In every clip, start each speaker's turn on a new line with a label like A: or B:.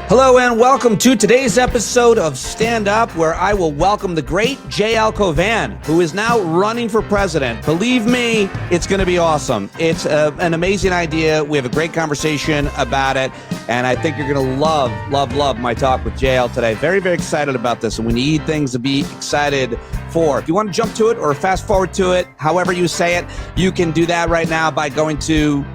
A: Hello and welcome to today's episode of Stand Up, where I will welcome the great Cauvin, who is now running for president. Believe me, it's going to be awesome. It's an amazing idea. We have a great conversation about it, and I think you're going to love my talk with JL today. Very, very excited about this, and we need things to be excited for. If you want to jump to it or fast forward to it, however you say it, you can do that right now by going to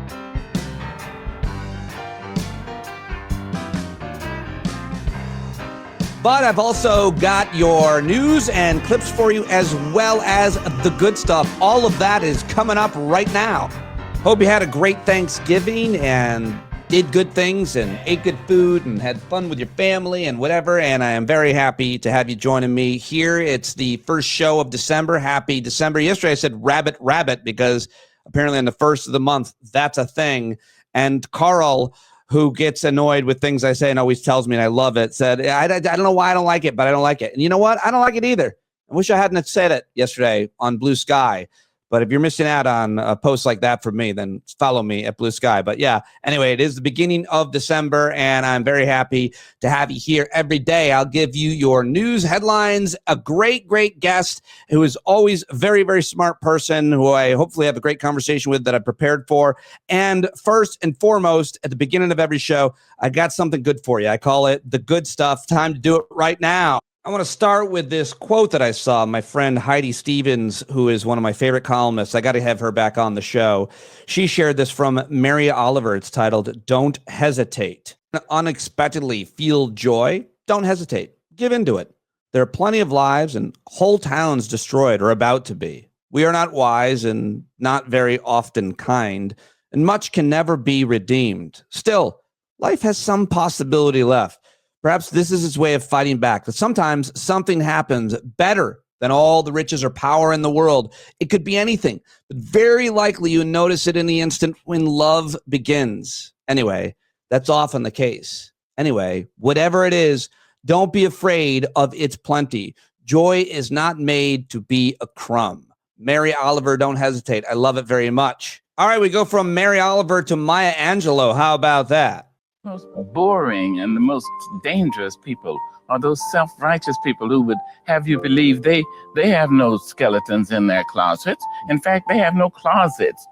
A: But I've also got your news and clips for you, as well as the good stuff. All of that is coming up right now. Hope you had a great Thanksgiving and did good things and ate good food and had fun with your family and whatever. And I am very happy to have you joining me here. It's the first show of December. Happy December. Yesterday I said rabbit because apparently on the first of the month, that's a thing. And Carl, who gets annoyed with things I say and always tells me, and I love it, said, I don't know why I don't like it, but I don't like it. And you know what? I don't like it either. I wish I hadn't said it yesterday on Blue Sky. But if you're missing out on a post like that from me, then follow me at Blue Sky. But yeah, anyway, it is the beginning of December, and I'm very happy to have you here every day. I'll give you your news headlines, a great guest who is always a very, very smart person who I hopefully have a great conversation with that I've prepared for. And first and foremost, at the beginning of every show, I got something good for you. I call it the good stuff. Time to do it right now. I want to start with this quote that I saw. My friend Heidi Stevens, who is one of my favorite columnists, I got to have her back on the show. She shared this from Mary Oliver. It's titled, "Don't Hesitate. Unexpectedly feel joy? Don't hesitate. Give into it. There are plenty of lives and whole towns destroyed or about to be. We are not wise and not very often kind, and much can never be redeemed. Still, life has some possibility left. Perhaps this is its way of fighting back, that sometimes something happens better than all the riches or power in the world. It could be anything, but very likely you notice it in the instant when love begins. Anyway, that's often the case. Anyway, whatever it is, don't be afraid of its plenty. Joy is not made to be a crumb." Mary Oliver, don't hesitate. I love it very much. All right, we go from Mary Oliver to Maya Angelou. How about that?
B: Most boring and the most dangerous people are those self-righteous people who would have you believe they have no skeletons in their closets. In fact, they have no closets.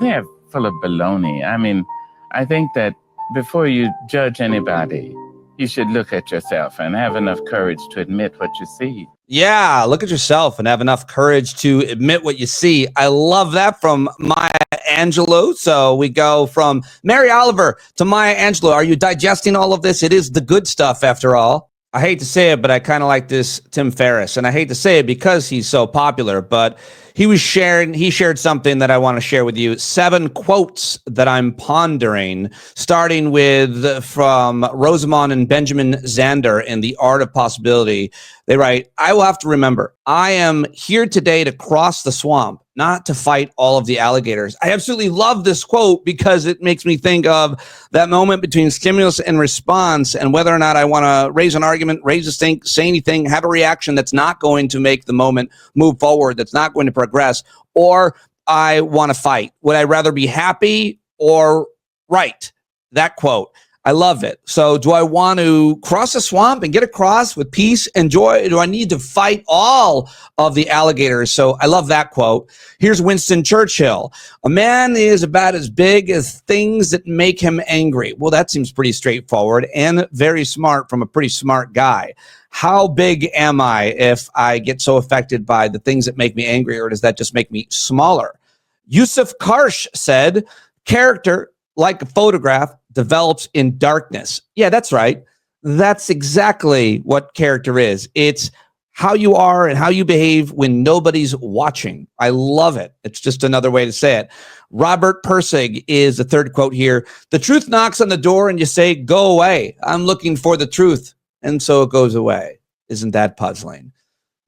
B: They're full of baloney. I mean, I think that before you judge anybody, you should look at yourself and have enough courage to admit what you see.
A: Yeah, look at yourself and have enough courage to admit what you see. I love that from Maya Angelou. So we go from Mary Oliver to Maya Angelou. Are you digesting all of this? It is the good stuff after all. I hate to say it, but I kind of like this Tim Ferriss. And I hate to say it because he's so popular, but he shared something that I want to share with you. 7 quotes that I'm pondering, starting with from Rosamond and Benjamin Zander in The Art of Possibility. They write, "I will have to remember, I am here today to cross the swamp, not to fight all of the alligators." I absolutely love this quote because it makes me think of that moment between stimulus and response and whether or not I want to raise an argument, raise a stink, say anything, have a reaction that's not going to make the moment move forward, that's not going to progress, or I want to fight. Would I rather be happy or right? That quote. I love it. So do I want to cross the swamp and get across with peace and joy? Do I need to fight all of the alligators? So I love that quote. Here's Winston Churchill. "A man is about as big as things that make him angry." Well, that seems pretty straightforward and very smart from a pretty smart guy. How big am I if I get so affected by the things that make me angry, or does that just make me smaller? Yusuf Karsh said, "Character, like a photograph, develops in darkness." Yeah, that's right. That's exactly what character is. It's how you are and how you behave when nobody's watching. I love it. It's just another way to say it. Robert Pirsig is the third quote here. "The truth knocks on the door and you say, 'Go away. I'm looking for the truth.' And so it goes away." Isn't that puzzling?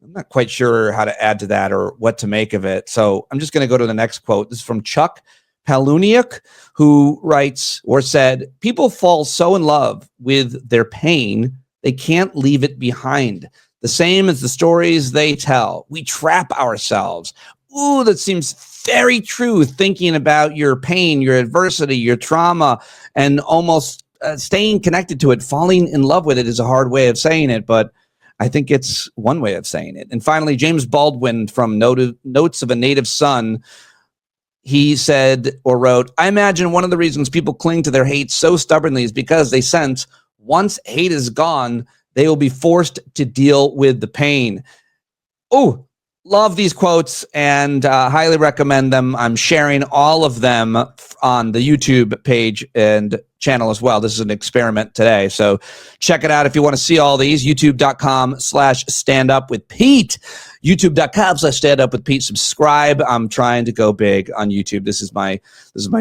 A: I'm not quite sure how to add to that or what to make of it. So I'm just going to go to the next quote. This is from Chuck Palahniuk, who writes or said, "People fall so in love with their pain, they can't leave it behind. The same as the stories they tell. We trap ourselves." Ooh, that seems very true, thinking about your pain, your adversity, your trauma, and almost staying connected to it, falling in love with it is a hard way of saying it, but I think it's one way of saying it. And finally, James Baldwin from Notes of a Native Son, he said or wrote, I imagine one of the reasons people cling to their hate so stubbornly is because they sense once hate is gone, they will be forced to deal with the pain. Oh, love these quotes and highly recommend them. I'm sharing all of them on the YouTube page and channel as well. This is an experiment today. So check it out if you want to see all these. YouTube.com/standupwithpete. YouTube.com/standupwithpete. Subscribe. I'm trying to go big on YouTube. This is my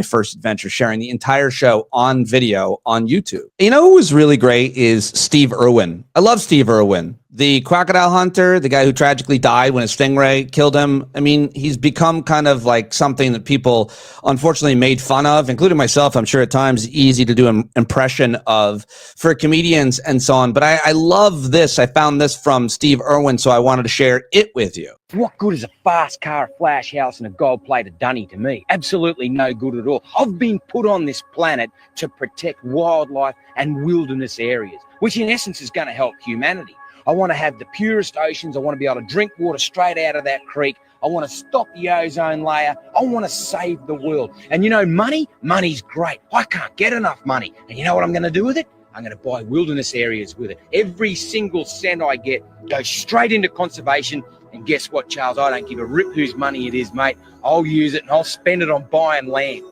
A: first adventure, sharing the entire show on video on YouTube. You know who was really great is Steve Irwin. I love Steve Irwin, the crocodile hunter, the guy who tragically died when his stingray killed him. I mean, he's become kind of like something that people unfortunately made fun of, including myself. I'm sure at times easy to do an impression of for comedians and so on. But I love this. I found this from Steve Irwin, so I wanted to share it with you.
C: What good is a fast car, a flash house, and a gold-plated dunny to me? Absolutely no good at all. I've been put on this planet to protect wildlife and wilderness areas, which in essence is going to help humanity. I want to have the purest oceans. I want to be able to drink water straight out of that creek. I want to stop the ozone layer. I want to save the world. And you know, money's great. I can't get enough money. And you know what I'm going to do with it? I'm going to buy wilderness areas with it. Every single cent I get goes straight into conservation. And guess what, Charles? I don't give a rip whose money it is, mate. I'll use it and I'll spend it on buying land.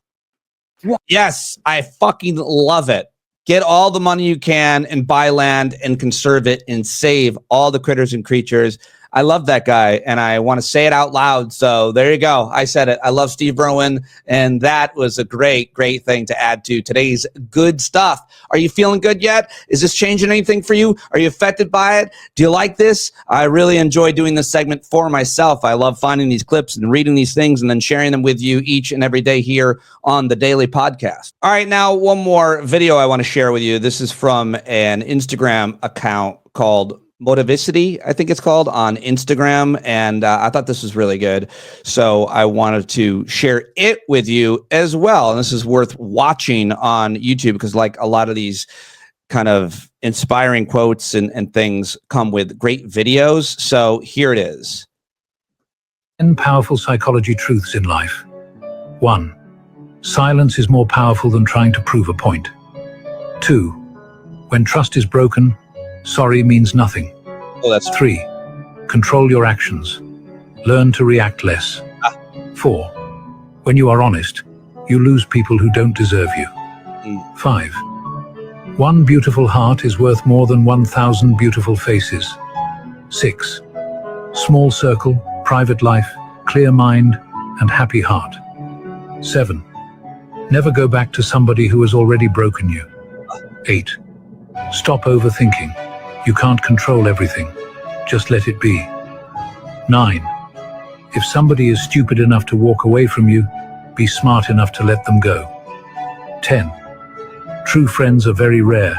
C: What?
A: Yes, I fucking love it. Get all the money you can and buy land and conserve it and save all the critters and creatures. I love that guy, and I want to say it out loud. So there you go. I said it. I love Steve Irwin, and that was a great, great thing to add to today's good stuff. Are you feeling good yet? Is this changing anything for you? Are you affected by it? Do you like this? I really enjoy doing this segment for myself. I love finding these clips and reading these things and then sharing them with you each and every day here on the Daily Podcast. All right, now one more video I want to share with you. This is from an Instagram account called Motivicity, I think it's called, on Instagram, and I thought this was really good, so I wanted to share it with you as well. And this is worth watching on YouTube because, like a lot of these kind of inspiring quotes and things, come with great videos. So here it is.
D: 10 powerful psychology truths in life. 1. Silence is more powerful than trying to prove a point. 2. When trust is broken, sorry means nothing.
A: Oh, that's
D: 3. Control your actions. Learn to react less. 4. When you are honest, you lose people who don't deserve you. 5. One beautiful heart is worth more than 1,000 beautiful faces. 6. Small circle, private life, clear mind, and happy heart. 7. Never go back to somebody who has already broken you. 8. Stop overthinking. You can't control everything. Just let it be. 9. If somebody is stupid enough to walk away from you, be smart enough to let them go. 10. True friends are very rare.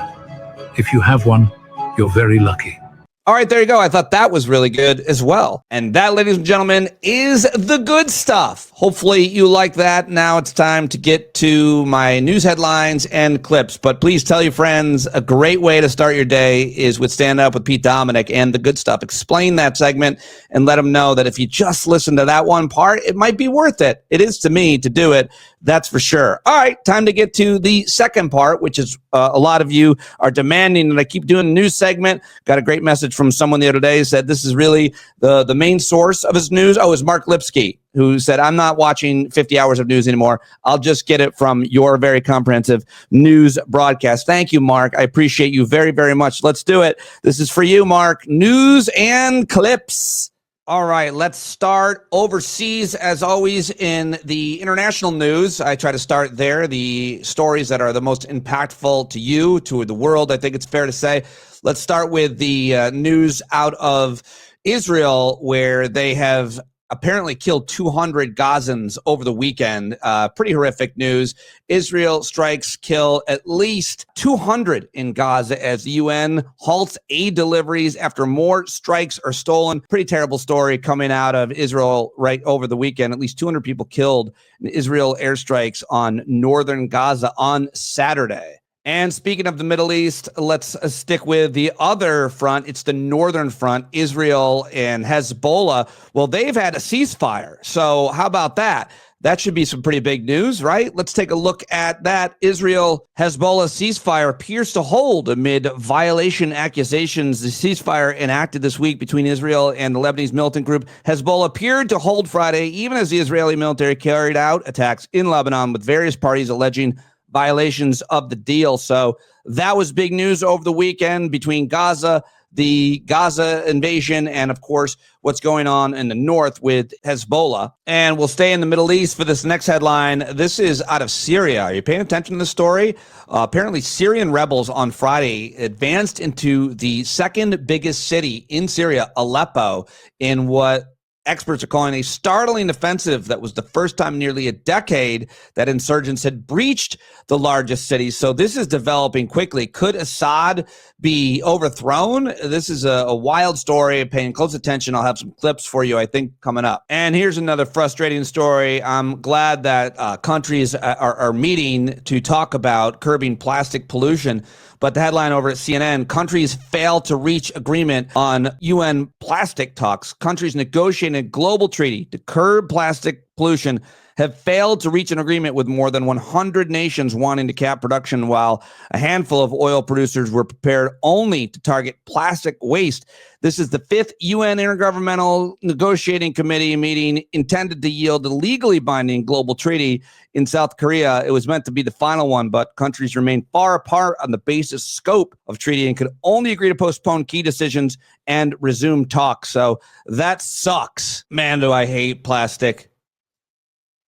D: If you have one, you're very lucky.
A: All right, there you go. I thought that was really good as well. And that, ladies and gentlemen, is the good stuff. Hopefully you like that. Now it's time to get to my news headlines and clips. But please tell your friends, a great way to start your day is with Stand Up with Pete Dominick and the good stuff. Explain that segment and let them know that if you just listen to that one part, it might be worth it. It is to me to do it. That's for sure. All right, time to get to the second part, which is a lot of you are demanding that I keep doing a news segment. Got a great message from someone the other day, said this is really the main source of his news. Oh, it was Mark Lipsky, who said, I'm not watching 50 hours of news anymore. I'll just get it from your very comprehensive news broadcast. Thank you, Mark. I appreciate you very, very much. Let's do it. This is for you, Mark. News and clips. All right, let's start overseas, as always, in the international news. I try to start there, the stories that are the most impactful to you, to the world, I think it's fair to say. Let's start with the news out of Israel, where they have apparently killed 200 Gazans over the weekend. Pretty horrific news. Israel strikes kill at least 200 in Gaza as the UN halts aid deliveries after more strikes are stolen. Pretty terrible story coming out of Israel right over the weekend. At least 200 people killed in Israel airstrikes on northern Gaza on Saturday. And speaking of the Middle East, let's stick with the other front. It's the northern front, Israel and Hezbollah. Well, they've had a ceasefire. So how about that? That should be some pretty big news, right? Let's take a look at that. Israel-Hezbollah ceasefire appears to hold amid violation accusations. The ceasefire enacted this week between Israel and the Lebanese militant group Hezbollah appeared to hold Friday, even as the Israeli military carried out attacks in Lebanon, with various parties alleging violations of the deal. So that was big news over the weekend between Gaza, the Gaza invasion, and of course, what's going on in the north with Hezbollah. And we'll stay in the Middle East for this next headline. This is out of Syria. Are you paying attention to the story? Apparently, Syrian rebels on Friday advanced into the second biggest city in Syria, Aleppo, in what experts are calling a startling offensive that was the first time in nearly a decade that insurgents had breached the largest city. So this is developing quickly. Could Assad be overthrown? This is a wild story. Paying close attention. I'll have some clips for you, I think, coming up. And here's another frustrating story. I'm glad that countries are meeting to talk about curbing plastic pollution. But the headline over at CNN, countries fail to reach agreement on UN plastic talks. Countries negotiating a global treaty to curb plastic pollution have failed to reach an agreement, with more than 100 nations wanting to cap production, while a handful of oil producers were prepared only to target plastic waste. This is the fifth UN Intergovernmental Negotiating Committee meeting intended to yield a legally binding global treaty in South Korea. It was meant to be the final one, but countries remain far apart on the basis scope of treaty and could only agree to postpone key decisions and resume talks. So that sucks. Man, do I hate plastic.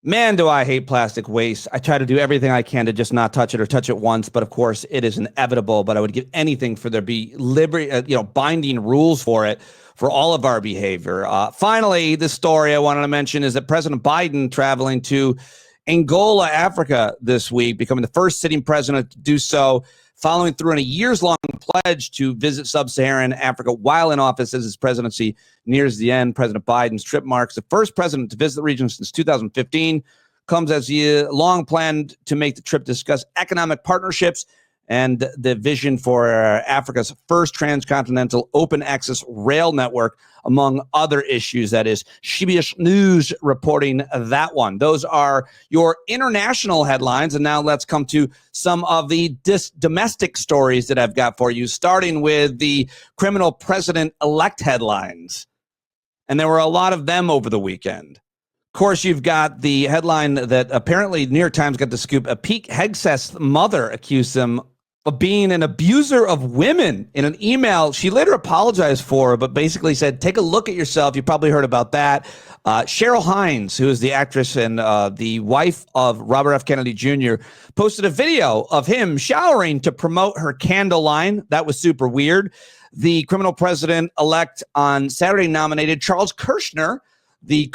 A: Man, do I hate plastic waste. I try to do everything I can to just not touch it or touch it once, but of course it is inevitable. But I would give anything for there be binding rules for it, for all of our behavior. Finally, this story I wanted to mention is that President Biden traveling to Angola, Africa this week, becoming the first sitting president to do so, following through on a years-long pledge to visit sub-Saharan Africa while in office as his presidency nears the end. President Biden's trip marks the first president to visit the region since 2015, comes as he long planned to make the trip to discuss economic partnerships and the vision for Africa's first transcontinental open access rail network, among other issues. That is CBS News reporting that one. Those are your international headlines. And now let's come to some of the domestic stories that I've got for you, starting with the criminal president-elect headlines. And there were a lot of them over the weekend. Of course, you've got the headline that apparently New York Times got the scoop. Pete Hegseth's mother accused him of being an abuser of women in an email she later apologized for, but basically said, take a look at yourself. You probably heard about that. Cheryl Hines, who is the actress and the wife of Robert F. Kennedy Jr., posted a video of him showering to promote her candle line. That was super weird. The criminal president-elect on Saturday nominated Charles Kushner, the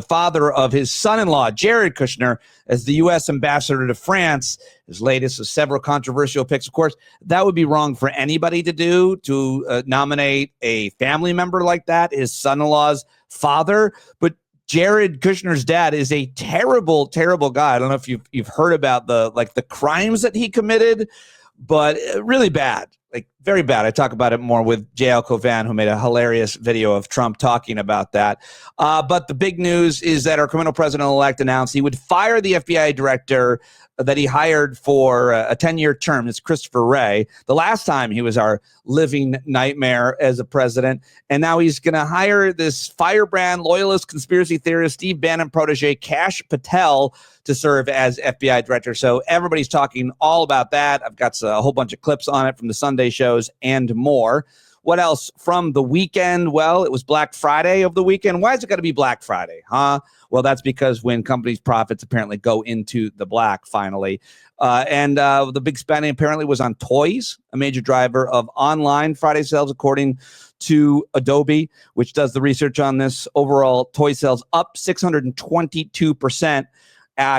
A: father of his son-in-law, Jared Kushner, as the U.S. ambassador to France. His latest of several controversial picks. Of course, that would be wrong for anybody to do, to nominate a family member like that, his son-in-law's father. But Jared Kushner's dad is a terrible, terrible guy. I don't know if you've heard about the crimes that he committed, but really bad. Like, very bad. I talk about it more with JL Cauvin, who made a hilarious video of Trump talking about that. But the big news is that our criminal president-elect announced he would fire the FBI director that he hired for a 10-year term. It's Christopher Wray. The last time he was our living nightmare as a president. And now he's going to hire this firebrand loyalist conspiracy theorist, Steve Bannon protege, Kash Patel, to serve as FBI director. So everybody's talking all about that. I've got a whole bunch of clips on it from the Sunday shows and more. What else from the weekend? Well, it was Black Friday of the weekend. Why is it got to be Black Friday, huh? Well, that's because when companies' profits apparently go into the black finally. And the big spending apparently was on toys, a major driver of online Friday sales, according to Adobe, which does the research on this. Overall, toy sales up 622%.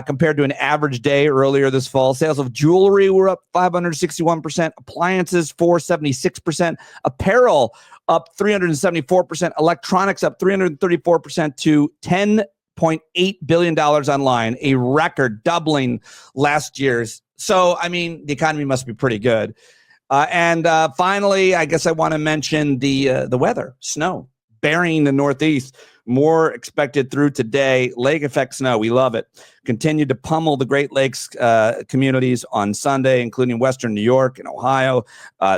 A: Compared to an average day earlier this fall. Sales of jewelry were up 561%, appliances 476%, apparel up 374%, electronics up 334% to $10.8 billion online, a record, doubling last year's So, I mean, the economy must be pretty good. And finally, I guess I want to mention the weather, snow, burying the Northeast. More expected through today. Lake effect snow. We love it. Continued to pummel the Great Lakes communities on Sunday, including Western New York and Ohio.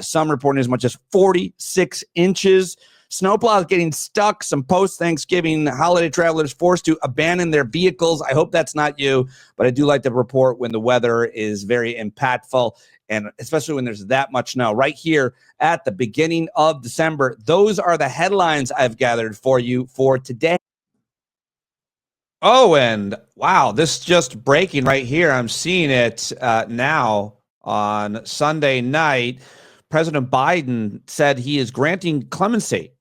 A: Some reporting as much as 46 inches. Snowplows getting stuck. Some post-Thanksgiving holiday travelers forced to abandon their vehicles. I hope that's not you, but I do like to report when the weather is very impactful, and especially when there's that much snow. Right here at the beginning of December, those are the headlines I've gathered for you for today. Oh, and wow, this is just breaking right here. I'm seeing it now on Sunday night. President Biden said he is granting clemency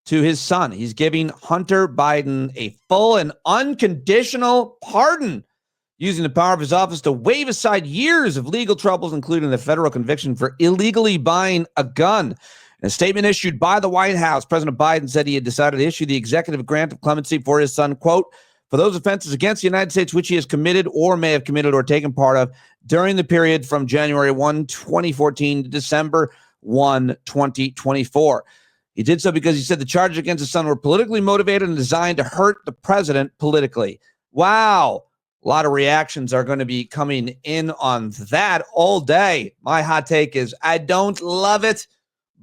A: to his son. He's giving Hunter Biden a full and unconditional pardon, using the power of his office to wave aside years of legal troubles, including the federal conviction for illegally buying a gun. In a statement issued by the White House, President Biden said he had decided to issue the executive grant of clemency for his son, quote, for those offenses against the United States which he has committed or may have committed or taken part of during the period from January 1, 2014 to December 1, 2024. He did so because he said the charges against his son were politically motivated and designed to hurt the president politically. Wow. A lot of reactions are going to be coming in on that all day. My hot take is I don't love it,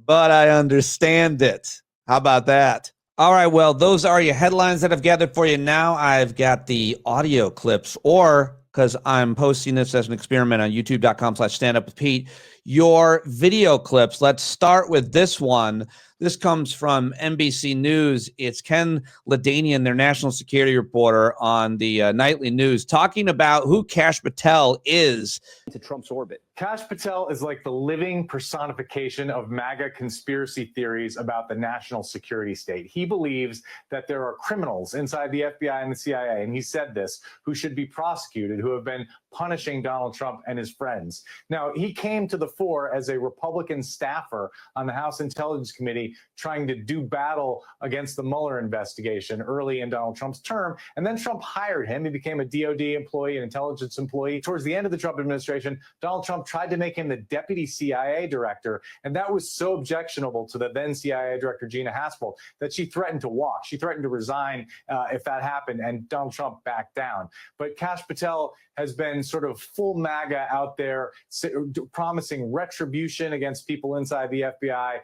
A: but I understand it. How about that? All right, well, those are your headlines that I've gathered for you. Now I've got the audio clips, or because I'm posting this as an experiment on youtube.com/standupwithpete, your video clips. Let's start with this one. This comes from NBC News. It's Ken Ladanian, their national security reporter on the nightly news, talking about who Kash Patel is.
E: To Trump's orbit.
F: Kash Patel is like the living personification of MAGA conspiracy theories about the national security state. He believes that there are criminals inside the FBI and the CIA, and he said this, who should be prosecuted, who have been punishing Donald Trump and his friends. Now, he came to the fore as a Republican staffer on the House Intelligence Committee trying to do battle against the Mueller investigation early in Donald Trump's term, and then Trump hired him. He became a DOD employee, an intelligence employee. Towards the end of the Trump administration, Donald Trump tried to make him the deputy CIA director, and that was so objectionable to the then CIA director, Gina Haspel, that she threatened to walk. She threatened to resign if that happened, and Donald Trump backed down. But Kash Patel has been sort of full MAGA out there, promising retribution against people inside the FBI,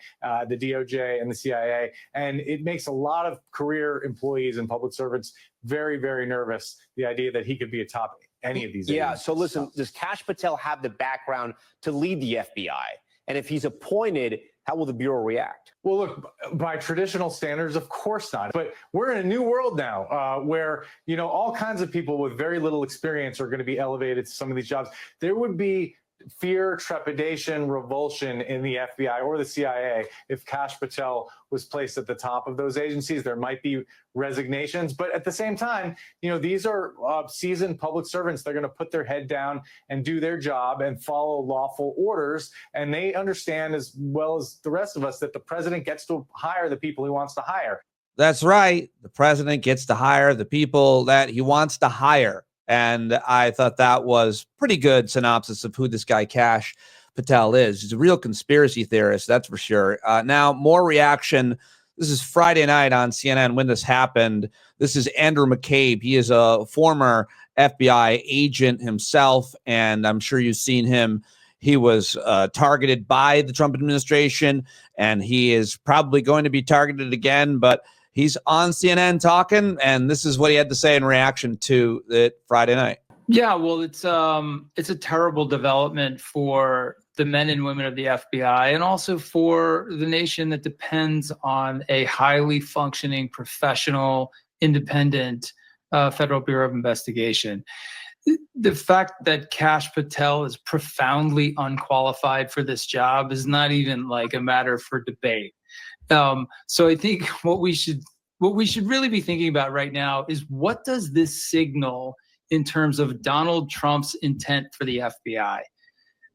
F: the DOJ, and the CIA. And it makes a lot of career employees and public servants very, very nervous, the idea that he could be atop any of these.
E: Yeah, so listen, does Kash Patel have the background to lead the FBI? And if he's appointed, how will the Bureau react?
F: Well, look, by traditional standards, of course not. But we're in a new world now where, you know, all kinds of people with very little experience are going to be elevated to some of these jobs. There would be fear, trepidation, revulsion in the FBI or the CIA if Kash Patel was placed at the top of those agencies. There might be resignations, but at the same time, you know, these are seasoned public servants. They're going to put their head down and do their job and follow lawful orders. And they understand as well as the rest of us that the president gets to hire the people he wants to hire.
A: That's right. The president gets to hire the people that he wants to hire. And I thought that was pretty good synopsis of who this guy Kash Patel is. He's a real conspiracy theorist, that's for sure. Now, more reaction. This is Friday night on CNN when this happened. This is Andrew McCabe. He is a former FBI agent himself, and I'm sure you've seen him. He was targeted by the Trump administration, and he is probably going to be targeted again, but he's on CNN talking, and this is what he had to say in reaction to it Friday night.
G: Yeah, well, it's a terrible development for the men and women of the FBI, and also for the nation that depends on a highly functioning, professional, independent Federal Bureau of Investigation. The fact that Kash Patel is profoundly unqualified for this job is not even like a matter for debate. So I think what we should really be thinking about right now is, what does this signal in terms of Donald Trump's intent for the FBI?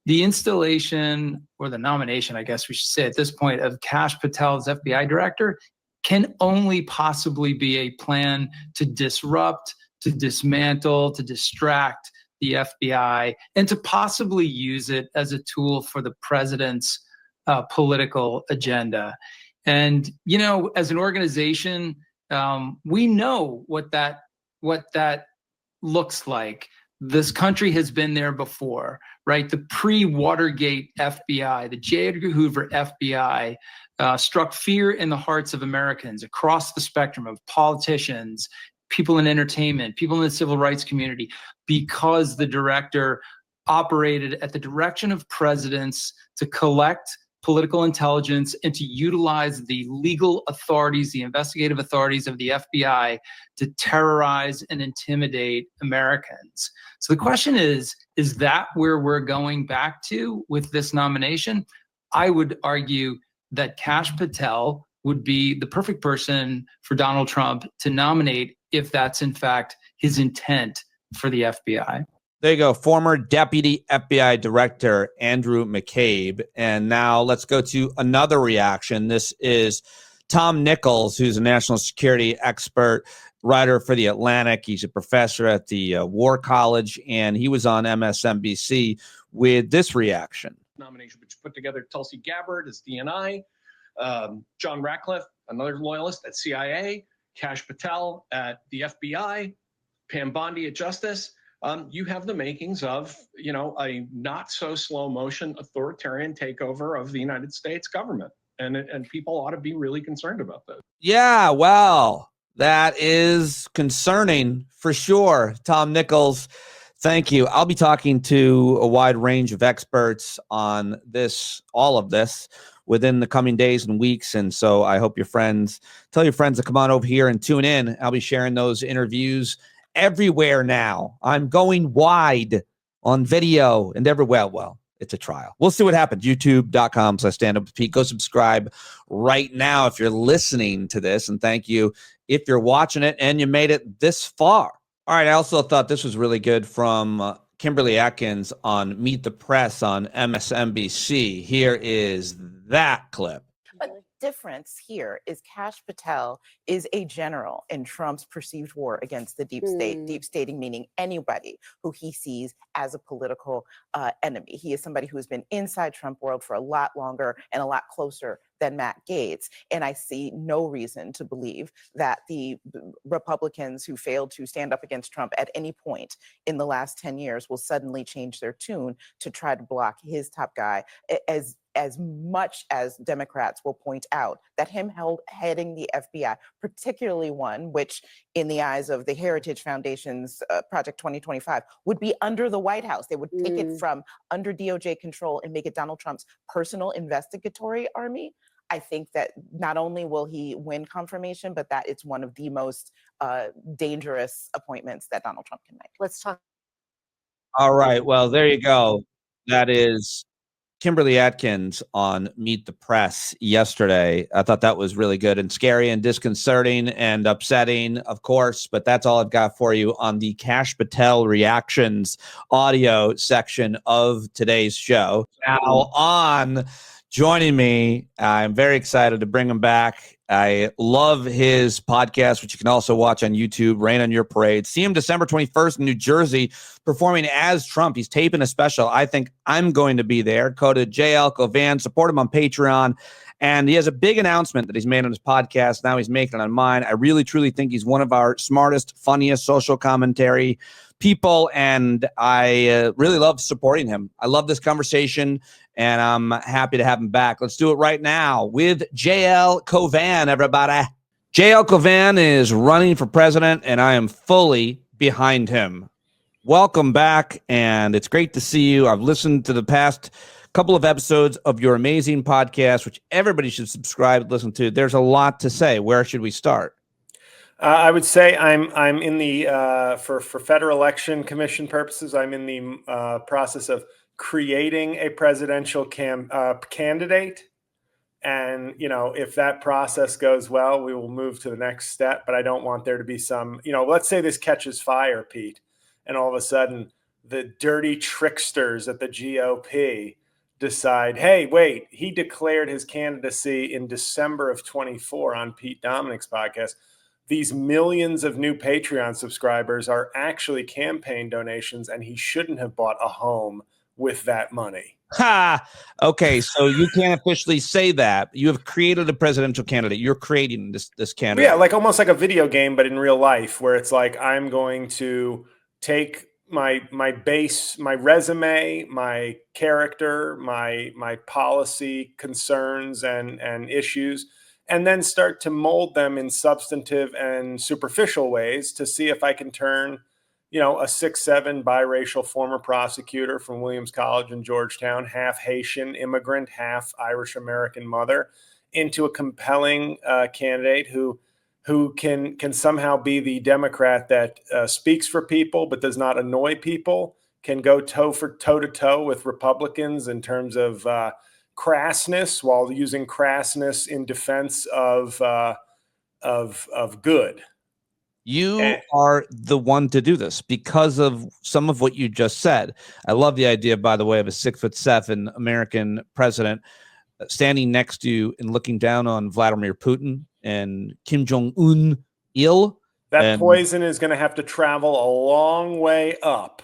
G: The installation, or the nomination, I guess we should say at this point, of Kash Patel as FBI director can only possibly be a plan to disrupt, to dismantle, to distract the FBI and to possibly use it as a tool for the president's political agenda. And, you know, as an organization, we know what that looks like. This country has been there before, right? The pre-Watergate FBI, the J. Edgar Hoover FBI, struck fear in the hearts of Americans across the spectrum of politicians, people in entertainment, people in the civil rights community, because the director operated at the direction of presidents to collect political intelligence and to utilize the legal authorities, the investigative authorities of the FBI to terrorize and intimidate Americans. So the question is that where we're going back to with this nomination? I would argue that Kash Patel would be the perfect person for Donald Trump to nominate if that's in fact his intent for the FBI.
A: There you go, former Deputy FBI Director Andrew McCabe. And now let's go to another reaction. This is Tom Nichols, who's a national security expert, writer for The Atlantic. He's a professor at the War College, and he was on MSNBC with this reaction.
H: Nomination, which put together Tulsi Gabbard as DNI, John Ratcliffe, another loyalist at CIA, Kash Patel at the FBI, Pam Bondi at Justice. You have the makings of, you know, a not so slow motion authoritarian takeover of the United States government. And people ought to be really concerned about that.
A: Yeah, well, that is concerning for sure. Tom Nichols, thank you. I'll be talking to a wide range of experts on this, all of this, within the coming days and weeks. And so I hope tell your friends to come on over here and tune in. I'll be sharing those interviews everywhere now. I'm going wide on video and everywhere. Well, it's a trial. We'll see what happens. YouTube.com/standupwithpete. Go subscribe right now if you're listening to this. And thank you if you're watching it and you made it this far. All right. I also thought this was really good from Kimberly Atkins on Meet the Press on MSNBC. Here is that clip.
I: Difference here is Kash Patel is a general in Trump's perceived war against the deep state, deep stating meaning anybody who he sees as a political enemy. He is somebody who has been inside Trump world for a lot longer and a lot closer than Matt Gaetz. And I see no reason to believe that the Republicans who failed to stand up against Trump at any point in the last 10 years will suddenly change their tune to try to block his top guy, as much as Democrats will point out that him heading the FBI, particularly one which in the eyes of the Heritage Foundation's Project 2025 would be under the White House. They would take it from under DOJ control and make it Donald Trump's personal investigatory army. I think that not only will he win confirmation, but that it's one of the most dangerous appointments that Donald Trump can make.
J: Let's talk.
A: All right. Well, there you go. That is Kimberly Atkins on Meet the Press yesterday. I thought that was really good and scary and disconcerting and upsetting, of course, but that's all I've got for you on the Kash Patel reactions audio section of today's show. Now on joining me, I'm very excited to bring him back. I love his podcast, which you can also watch on YouTube, Rain on Your Parade. See him December 21st in New Jersey performing as Trump. He's taping a special. I think I'm going to be there. Go to JL Cauvin, support him on Patreon. And he has a big announcement that he's made on his podcast. Now he's making it on mine. I really, truly think he's one of our smartest, funniest social commentary people. And I really love supporting him. I love this conversation. And I'm happy to have him back. Let's do it right now with JL Cauvin, everybody. JL Cauvin is running for president, and I am fully behind him. Welcome back, and it's great to see you. I've listened to the past couple of episodes of your amazing podcast, which everybody should subscribe and listen to. There's a lot to say. Where should we start?
K: I would say I'm in the for Federal Election Commission purposes. I'm in the process of creating a presidential candidate. And, you know, if that process goes well, we will move to the next step. But I don't want there to be some, you know, let's say this catches fire, Pete, and all of a sudden the dirty tricksters at the GOP decide, hey, wait, he declared his candidacy in December of 24 on Pete Dominick's podcast. these millions of new Patreon subscribers are actually campaign donations, and he shouldn't have bought a home with that money.
A: Ha! Okay, so you can't officially say that. You have created a presidential candidate. You're creating this candidate.
K: Yeah, like almost like a video game, but in real life, where it's like I'm going to take my base, my resume, my character, my policy concerns and issues, and then start to mold them in substantive and superficial ways to see if I can turn, a 6'7" biracial former prosecutor from Williams College in Georgetown, half Haitian immigrant, half Irish American mother, into a compelling candidate who can somehow be the Democrat that speaks for people but does not annoy people, can go toe to toe with Republicans in terms of crassness, while using crassness in defense of good.
A: You are the one to do this because of some of what you just said. I love the idea, by the way, of a 6'7" American president standing next to you and looking down on Vladimir Putin and Kim Jong-un il.
K: That poison is going to have to travel a long way up.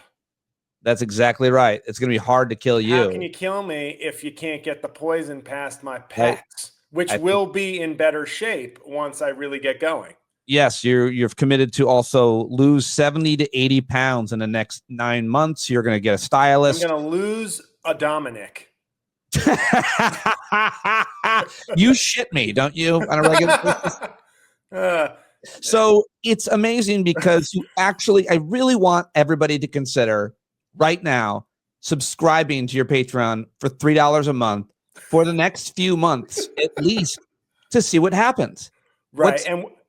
A: That's exactly right. It's going to be hard to kill you.
K: How can you kill me if you can't get the poison past my pecs, which will be in better shape once I really get going?
A: Yes, you've committed to also lose 70 to 80 pounds in the next 9 months. You're going to get a stylist.
K: I'm going to lose a Dominick.
A: You shit me, don't you? On a regular basis? So it's amazing because I really want everybody to consider right now subscribing to your Patreon for $3 a month for the next few months, at least, to see what happens.
K: Right.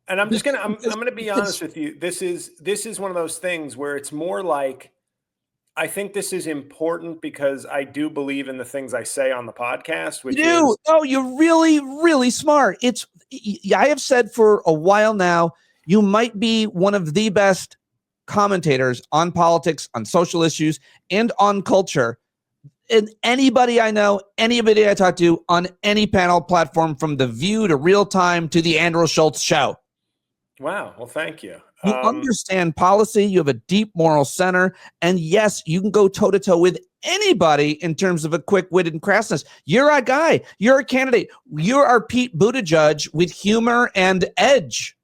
K: And I'm going to be honest with you. This is one of those things where it's more like, I think this is important because I do believe in the things I say on the podcast.
A: You're really, really smart. I have said for a while now, you might be one of the best commentators on politics, on social issues, and on culture. And anybody I know, anybody I talk to on any panel platform, from The View to Real Time to the Andrew Schultz Show.
K: Wow. Well, thank you.
A: You understand policy. You have a deep moral center. And yes, you can go toe to toe with anybody in terms of a quick wit and crassness. You're a guy. You're a candidate. You're our Pete Buttigieg with humor and edge.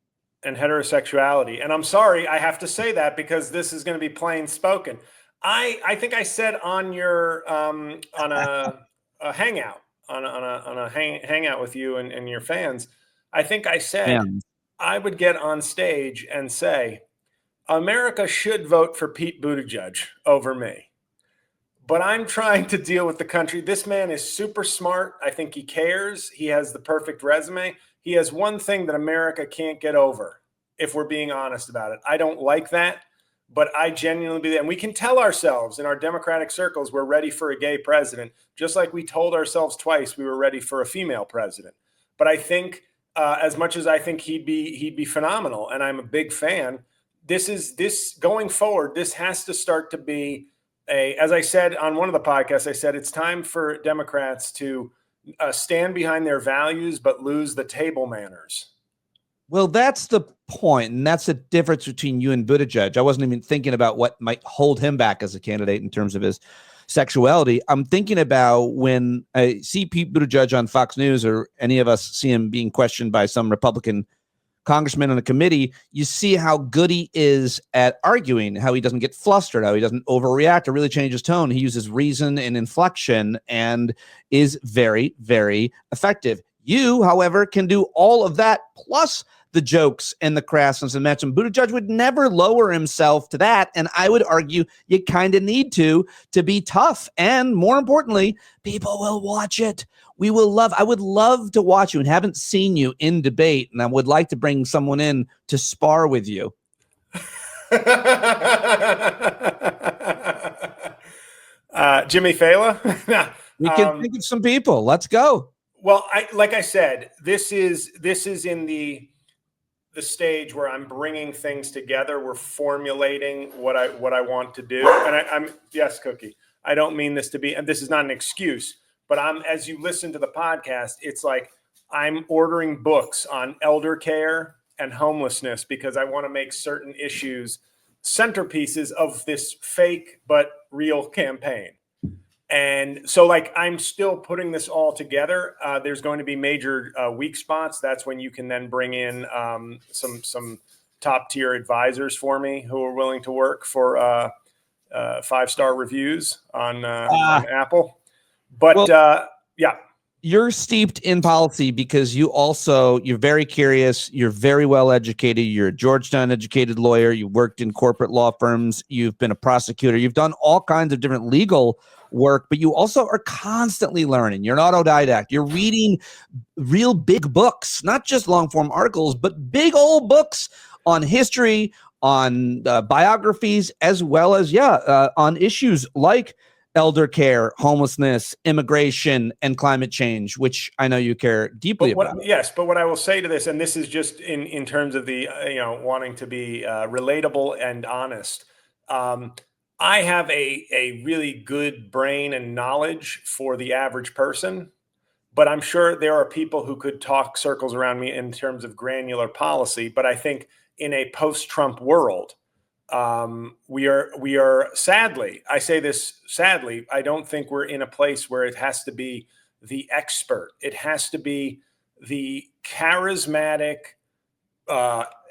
K: And heterosexuality. And I'm sorry, I have to say that because this is going to be plain spoken. I think I said on your on a hangout on a hangout with you and your fans, I think I said I would get on stage and say, America should vote for Pete Buttigieg over me. But I'm trying to deal with the country. This man is super smart. I think he cares. He has the perfect resume. He has one thing that America can't get over, if we're being honest about it. I don't like that, but I genuinely believe, and we can tell ourselves in our Democratic circles we're ready for a gay president, just like we told ourselves twice we were ready for a female president. But I think as much as I think he'd be phenomenal, and I'm a big fan, this going forward, this has to start to be as I said on one of the podcasts, I said it's time for Democrats to stand behind their values, but lose the table manners.
A: Well, that's the point, and that's the difference between you and Buttigieg. I wasn't even thinking about what might hold him back as a candidate in terms of his sexuality. I'm thinking about when I see Pete Buttigieg on Fox News, or any of us see him being questioned by some Republican congressman on a committee, you see how good he is at arguing, how he doesn't get flustered, how he doesn't overreact or really change his tone. He uses reason and inflection and is very, very effective. You, however, can do all of that plus the jokes and the crassness and match. And Buttigieg would never lower himself to that. And I would argue you kind of need to be tough. And more importantly, people will watch it. I would love to watch you, and haven't seen you in debate. And I would like to bring someone in to spar with you.
K: Jimmy Fallon?
A: We can think of some people. Let's go.
K: Well, like I said, this is in the stage where I'm bringing things together. We're formulating what I want to do. And I'm yes, Cookie. I don't mean this to be, and this is not an excuse, but as you listen to the podcast, it's like I'm ordering books on elder care and homelessness because I want to make certain issues centerpieces of this fake but real campaign. And so, like, I'm still putting this all together. There's going to be major weak spots. That's when you can then bring in some top tier advisors for me who are willing to work for 5-star reviews on Apple. But yeah.
A: You're steeped in policy because you're very curious. You're very well educated. You're a Georgetown educated lawyer. You worked in corporate law firms. You've been a prosecutor. You've done all kinds of different legal work, but you also are constantly learning. You're an autodidact. You're reading real big books, not just long form articles, but big old books on history, on biographies, as well as, on issues like elder care, homelessness, immigration, and climate change, which I know you care deeply about.
K: Yes, but what I will say to this, and this is just in terms of the wanting to be relatable and honest, I have a really good brain and knowledge for the average person, but I'm sure there are people who could talk circles around me in terms of granular policy. But I think in a post-Trump world, we are sadly, I say this sadly, I don't think we're in a place where it has to be the expert. It has to be the charismatic,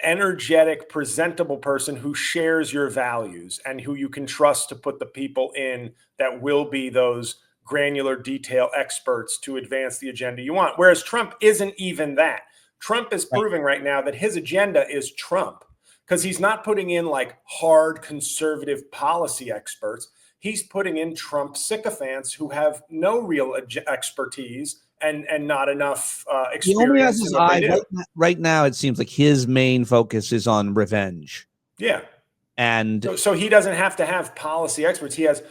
K: energetic, presentable person who shares your values and who you can trust to put the people in that will be those granular detail experts to advance the agenda you want. Whereas Trump isn't even that. Trump is proving right now that his agenda is Trump, because he's not putting in like hard conservative policy experts. He's putting in Trump sycophants who have no real expertise and not enough experience.
A: He only has his eye. Right now, it seems like his main focus is on revenge.
K: Yeah.
A: And
K: so he doesn't have to have policy experts. He has,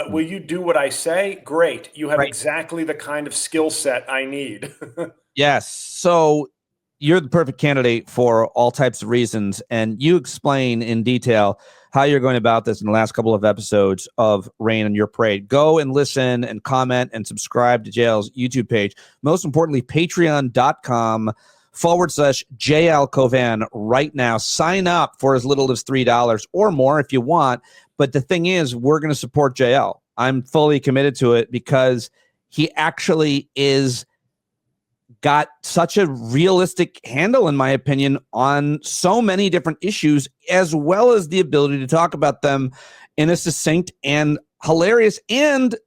K: will you do what I say? Great. You have exactly the kind of skill set I need.
A: Yes. So you're the perfect candidate for all types of reasons. And you explain in detail how you're going about this in the last couple of episodes of Rain on Your Parade. Go and listen and comment and subscribe to JL's YouTube page. Most importantly, patreon.com/JL Cauvin right now. Sign up for as little as $3 or more if you want. But the thing is, we're going to support JL. I'm fully committed to it because he actually got such a realistic handle, in my opinion, on so many different issues, as well as the ability to talk about them in a succinct and hilarious and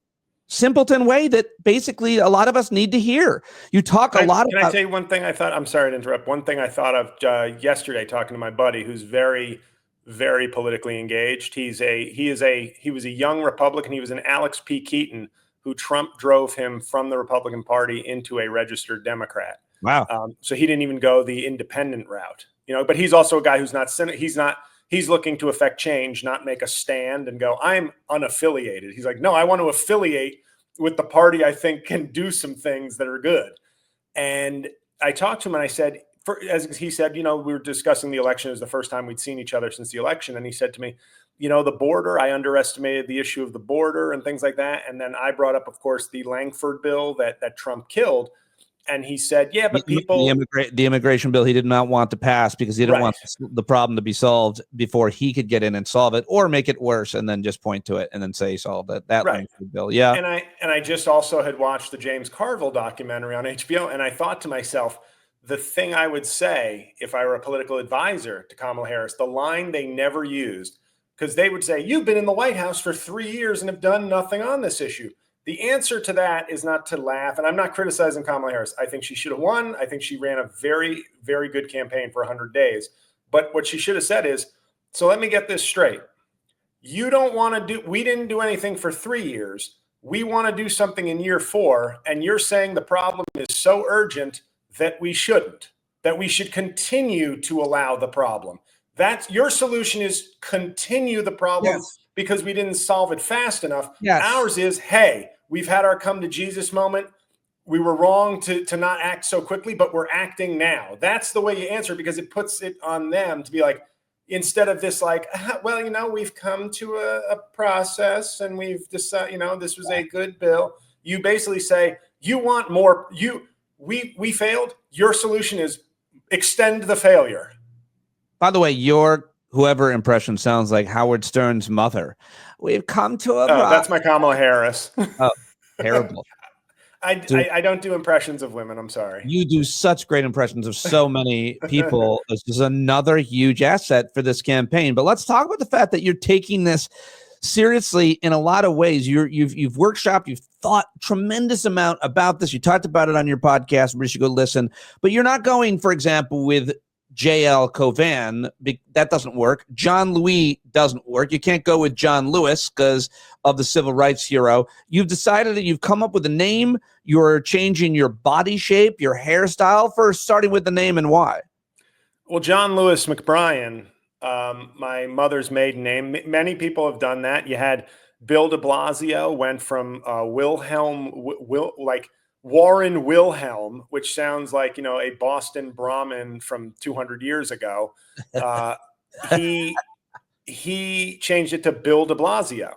A: simpleton way that basically a lot of us need to hear. You talk a lot about—
K: Can I say one thing I thought— I'm sorry to interrupt. One thing I thought of yesterday talking to my buddy who's very, very politically engaged. He was a young Republican. He was an Alex P. Keaton, who Trump drove him from the Republican Party into a registered Democrat.
A: Wow.
K: So he didn't even go the independent route, but he's also a guy who's he's looking to affect change, not make a stand and go, I'm unaffiliated. He's like, no, I want to affiliate with the party I think can do some things that are good. And I talked to him and I said, as he said, we were discussing the election. It was the first time we'd seen each other since the election. And he said to me, the border, I underestimated the issue of the border and things like that. And then I brought up, of course, the Langford bill that Trump killed. And he said, yeah, but people—
A: the immigration bill he did not want to pass because he didn't want the problem to be solved before he could get in and solve it, or make it worse and then just point to it and then say he solved it. That Langford bill. Yeah.
K: And I just also had watched the James Carville documentary on HBO. And I thought to myself, the thing I would say if I were a political advisor to Kamala Harris, the line they never used, because they would say, you've been in the White House for 3 years and have done nothing on this issue. The answer to that is not to laugh. And I'm not criticizing Kamala Harris. I think she should have won. I think she ran a very, very good campaign for 100 days. But what she should have said is, so let me get this straight. You don't want to do— we didn't do anything for 3 years. We want to do something in year 4. And you're saying the problem is so urgent that we shouldn't, that we should continue to allow the problem. That's your solution, is continue the problem because we didn't solve it fast enough.
A: Yes.
K: Ours is, hey, we've had our come to Jesus moment. We were wrong to not act so quickly, but we're acting now. That's the way you answer, because it puts it on them to be like, instead of this like, well, we've come to a process and we've decided, this was a good bill. You basically say, you want more, we failed. Your solution is extend the failure.
A: By the way, your whoever impression sounds like Howard Stern's mother. We've come to a
K: That's my Kamala Harris.
A: Oh, terrible.
K: I don't do impressions of women. I'm sorry.
A: You do such great impressions of so many people. This is another huge asset for this campaign. But let's talk about the fact that you're taking this seriously in a lot of ways. You've workshopped, you've thought tremendous amount about this. You talked about it on your podcast. We should go listen. But you're not going, for example, with J.L. Cauvin. That doesn't work. John Louis doesn't work. You can't go with John Lewis because of the civil rights hero. You've decided that you've come up with a name. You're changing your body shape, your hairstyle. First, starting with the name and why.
K: Well, John Lewis McBrien, my mother's maiden name. Many people have done that. You had Bill de Blasio went from Warren Wilhelm, which sounds like, a Boston Brahmin from 200 years ago. He changed it to Bill de Blasio.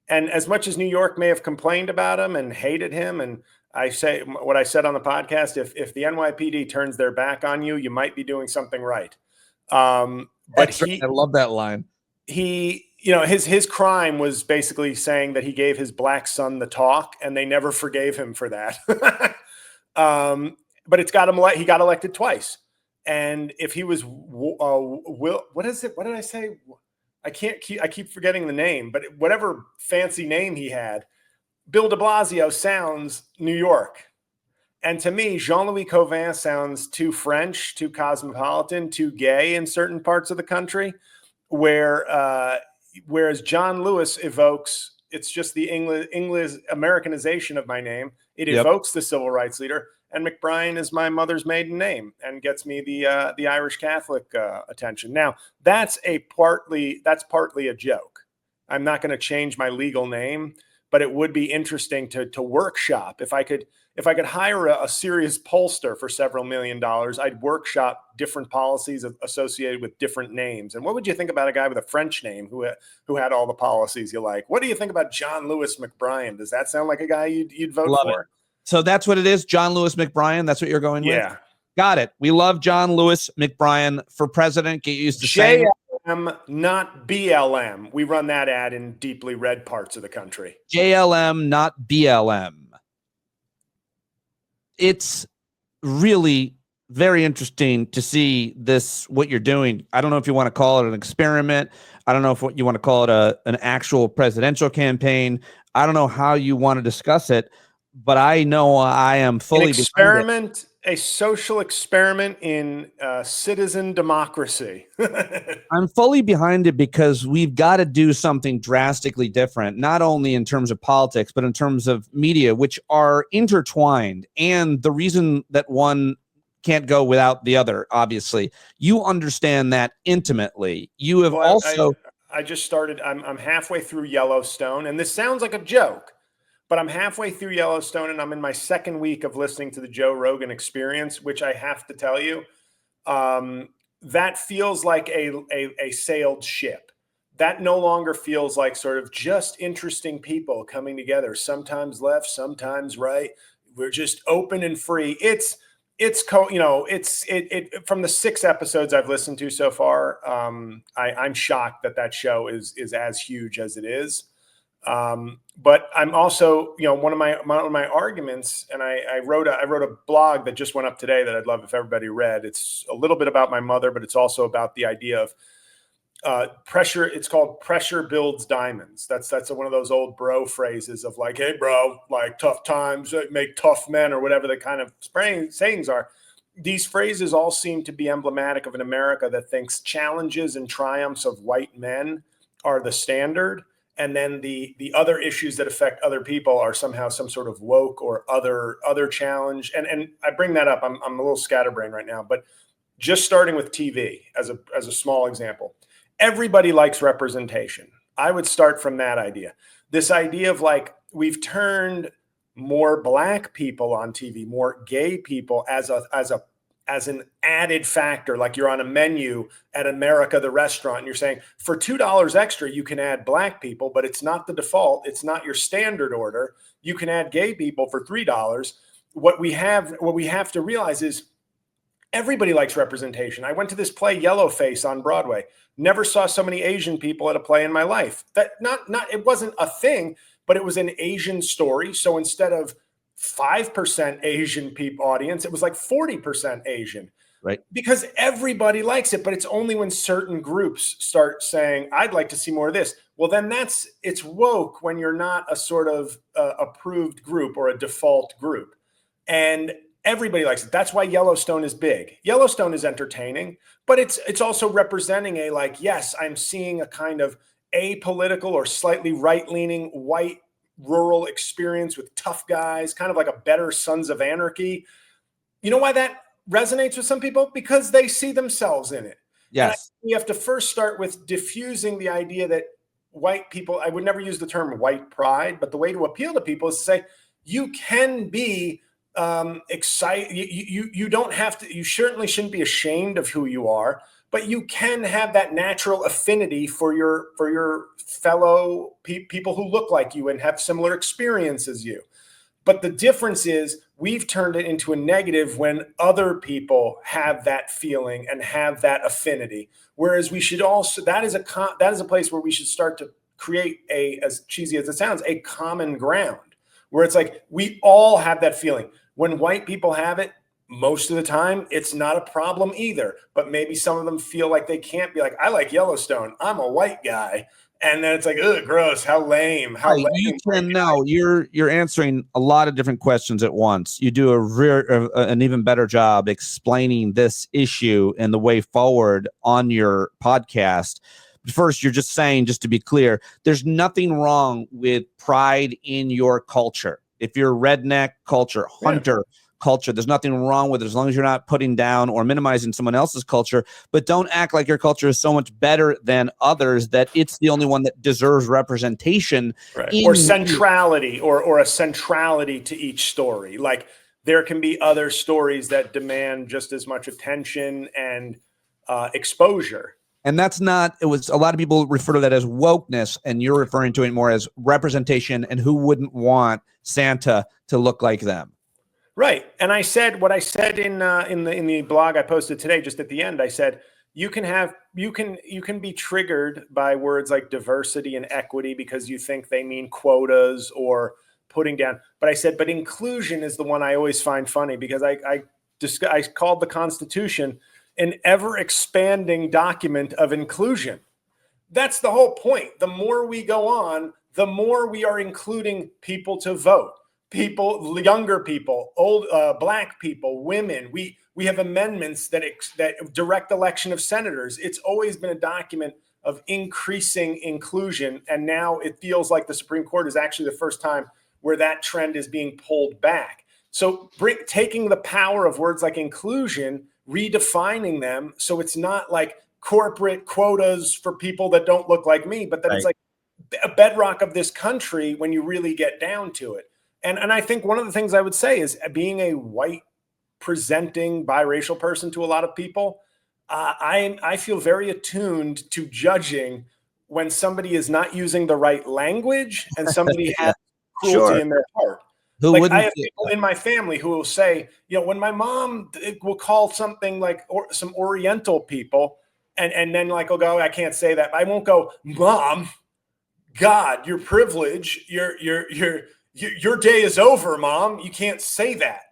K: And as much as New York may have complained about him and hated him, and I say what I said on the podcast, if the NYPD turns their back on you, you might be doing something right. I
A: love that line.
K: His crime was basically saying that he gave his black son the talk, and they never forgave him for that. But it's got him. He got elected twice, and if he was what is it? What did I say? I keep forgetting the name, but whatever fancy name he had, Bill de Blasio sounds New York. And to me, Jean-Louis Cauvin sounds too French, too cosmopolitan, too gay in certain parts of the country, whereas John Lewis evokes, it's just the English Americanization of my name. It evokes the civil rights leader, and McBrien is my mother's maiden name and gets me the Irish Catholic attention. Now, that's partly a joke. I'm not going to change my legal name, but it would be interesting to workshop. If I could hire a serious pollster for several $1 million, I'd workshop different policies associated with different names. And what would you think about a guy with a French name who had all the policies you like? What do you think about John Lewis McBrien? Does that sound like a guy you'd vote for?
A: So that's what it is, John Lewis McBrien. That's what you're going with? Yeah. Got it. We love John Lewis McBrien for president. Get used to saying
K: JLM, not BLM. We run that ad in deeply red parts of the country.
A: JLM, not BLM. It's really very interesting to see what you're doing. I don't know if you want to call it an experiment. I don't know if you want to call it an actual presidential campaign. I don't know how you want to discuss it, but I know I am fully
K: an experiment, a social experiment in citizen democracy.
A: I'm fully behind it because we've got to do something drastically different, not only in terms of politics, but in terms of media, which are intertwined. And the reason that one can't go without the other, obviously, you understand that intimately. You have
K: I just started. I'm halfway through Yellowstone, and this sounds like a joke, but I'm halfway through Yellowstone, and I'm in my second week of listening to the Joe Rogan Experience, which I have to tell you, that feels like a sailed ship. That no longer feels like sort of just interesting people coming together, sometimes left, sometimes right. We're just open and free. From the 6 episodes I've listened to so far, I'm shocked that show is as huge as it is. But I'm also, one of my arguments, and I wrote a blog that just went up today that I'd love if everybody read. It's a little bit about my mother, but it's also about the idea of pressure. It's called "Pressure Builds Diamonds." That's one of those old bro phrases of like, "Hey, bro, like tough times make tough men," or whatever the kind of sayings are. These phrases all seem to be emblematic of an America that thinks challenges and triumphs of white men are the standard. And then the other issues that affect other people are somehow some sort of woke or other challenge. And I bring that up. I'm a little scatterbrained right now, but just starting with TV as a small example, everybody likes representation. I would start from that idea. This idea of like, we've turned more Black people on TV, more gay people as an added factor. Like you're on a menu at America the restaurant and you're saying for $2 extra you can add Black people, but it's not the default, it's not your standard order. You can add gay people for $3. What we have to realize is Everybody likes representation. I went to this play Yellowface on Broadway. Never saw so many Asian people at a play in my life. That it wasn't a thing, but it was an Asian story. So instead of 5% Asian people audience, it was like 40% Asian.
A: Right.
K: Because everybody likes it, but it's only when certain groups start saying, I'd like to see more of this. Well, then it's woke when you're not a sort of approved group or a default group. And everybody likes it. That's why Yellowstone is big. Yellowstone is entertaining, but it's also representing a, like, yes, I'm seeing a kind of apolitical or slightly right-leaning white rural experience with tough guys, kind of like a better Sons of Anarchy. You know why that resonates with some people? Because they see themselves in it.
A: Yes.
K: We have to first start with diffusing the idea that white people, I would never use the term white pride, but the way to appeal to people is to say, you can be excited. You don't have to, you certainly shouldn't be ashamed of who you are, but you can have that natural affinity for your fellow people who look like you and have similar experience as you. But the difference is we've turned it into a negative when other people have that feeling and have that affinity. Whereas we should also, that is a place where we should start to create as cheesy as it sounds, a common ground where it's like, we all have that feeling. When white people have it, most of the time, it's not a problem either. But maybe some of them feel like they can't be like, I like Yellowstone, I'm a white guy. And then it's like, ugh, gross, how lame. How lame.
A: You can know you're answering a lot of different questions at once. You do an even better job explaining this issue and the way forward on your podcast. First, you're just saying, just to be clear, there's nothing wrong with pride in your culture. If you're redneck culture, hunter culture, there's nothing wrong with it as long as you're not putting down or minimizing someone else's culture. But don't act like your culture is so much better than others that it's the only one that deserves representation.
K: Right. Or centrality or a centrality to each story. Like there can be other stories that demand just as much attention and exposure.
A: And that's not, it was a lot of people refer to that as wokeness, and you're referring to it more as representation, and who wouldn't want Santa to look like them?
K: Right. And I said what I said in the blog I posted today, just at the end. I said you can be triggered by words like diversity and equity because you think they mean quotas or putting down. But I said, but inclusion is the one I always find funny because I called the Constitution an ever expanding document of inclusion. That's the whole point. The more we go on, the more we are including people to vote. People, younger people, old, black people, women. We have amendments that direct election of senators. It's always been a document of increasing inclusion, and now it feels like the Supreme Court is actually the first time where that trend is being pulled back. So taking the power of words like inclusion, redefining them, so it's not like corporate quotas for people that don't look like me, but that It's like a bedrock of this country when you really get down to it. And I think one of the things I would say is being a white presenting biracial person to a lot of people, I feel very attuned to judging when somebody is not using the right language and somebody has cruelty in their heart. I have people in my family who will say, when my mom will call something like some Oriental people, and then like, I'll go, I can't say that. I won't go, Mom, God, your privilege, your day is over, Mom. You can't say that.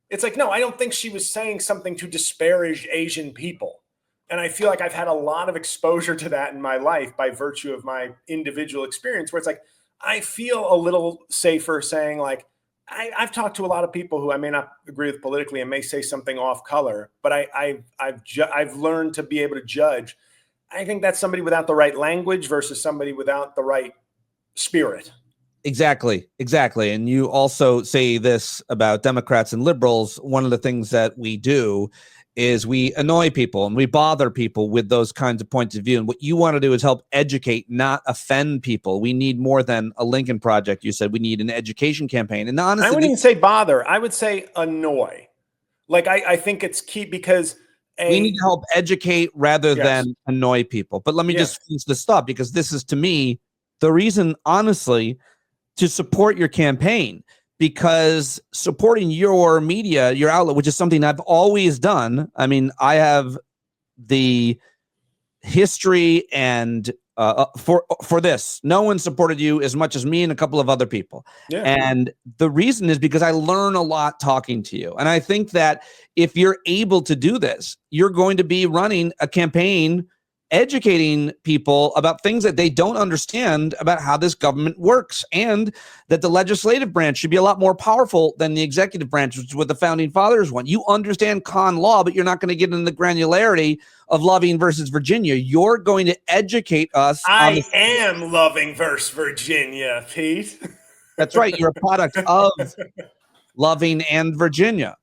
K: It's like, no, I don't think she was saying something to disparage Asian people. And I feel like I've had a lot of exposure to that in my life by virtue of my individual experience, where it's like, I feel a little safer saying like, I've talked to a lot of people who I may not agree with politically and may say something off color, but I've learned to be able to judge. I think that's somebody without the right language versus somebody without the right spirit.
A: Exactly. And you also say this about Democrats and liberals. One of the things that we do is we annoy people and we bother people with those kinds of points of view. And what you want to do is help educate, not offend people. We need more than a Lincoln Project. You said we need an education campaign. And honestly,
K: I wouldn't even say bother. I would say annoy. Like, I think it's key because
A: we need to help educate rather than annoy people. But let me just finish this thought, because this is, to me, the reason, honestly, to support your campaign, because supporting your media, your outlet, which is something I've always done. I mean, I have the history and for this, no one supported you as much as me and a couple of other people.
K: Yeah.
A: And the reason is because I learn a lot talking to you. And I think that if you're able to do this, you're going to be running a campaign educating people about things that they don't understand about how this government works, and that the legislative branch should be a lot more powerful than the executive branch, which is what the founding fathers want. You understand con law, but you're not going to get into the granularity of Loving versus Virginia. You're going to educate us.
K: I am Loving versus Virginia, Pete.
A: That's right. You're a product of Loving and Virginia,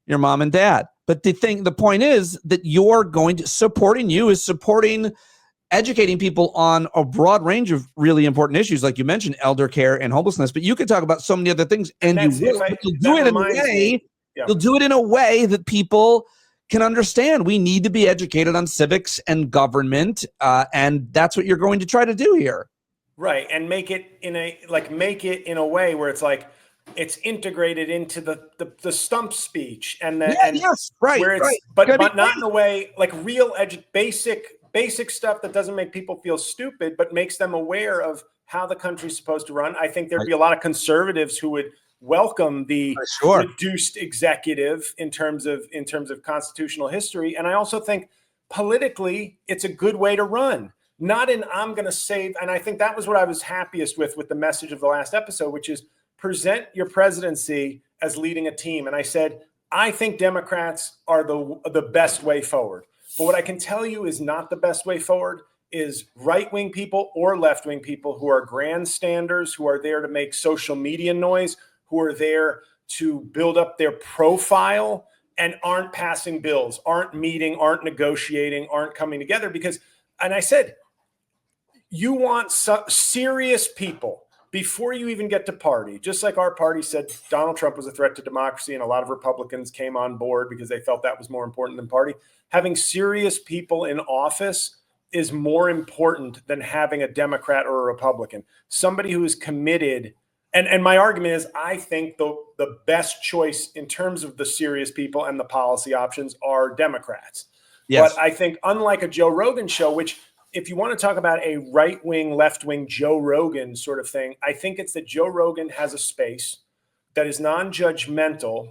A: your mom and dad. But the point is that you're going to supporting you is supporting educating people on a broad range of really important issues, like you mentioned, elder care and homelessness. But you could talk about so many other things, and you'll do it in a way. You'll do it in a way that people can understand. We need to be educated on civics and government, and that's what you're going to try to do here.
K: Right, and make it in a way where it's like it's integrated into the stump speech and the but not in a way like real basic stuff that doesn't make people feel stupid, but makes them aware of how the country's supposed to run. I think there'd be a lot of conservatives who would welcome the reduced executive in terms of constitutional history. And I also think politically it's a good way to run. Not in I'm going to save. And I think that was what I was happiest with the message of the last episode, which is present your presidency as leading a team. And I said, I think Democrats are the best way forward. But what I can tell you is not the best way forward is right-wing people or left-wing people who are grandstanders, who are there to make social media noise, who are there to build up their profile and aren't passing bills, aren't meeting, aren't negotiating, aren't coming together. Because, and I said, you want serious people before you even get to party. Just like our party said Donald Trump was a threat to democracy, and a lot of Republicans came on board because they felt that was more important than party. Having serious people in office is more important than having a Democrat or a Republican. Somebody who is committed. And my argument is, I think the best choice in terms of the serious people and the policy options are Democrats. Yes. But I think unlike a Joe Rogan show, which if you want to talk about a right-wing, left-wing Joe Rogan sort of thing, I think it's that Joe Rogan has a space that is non-judgmental,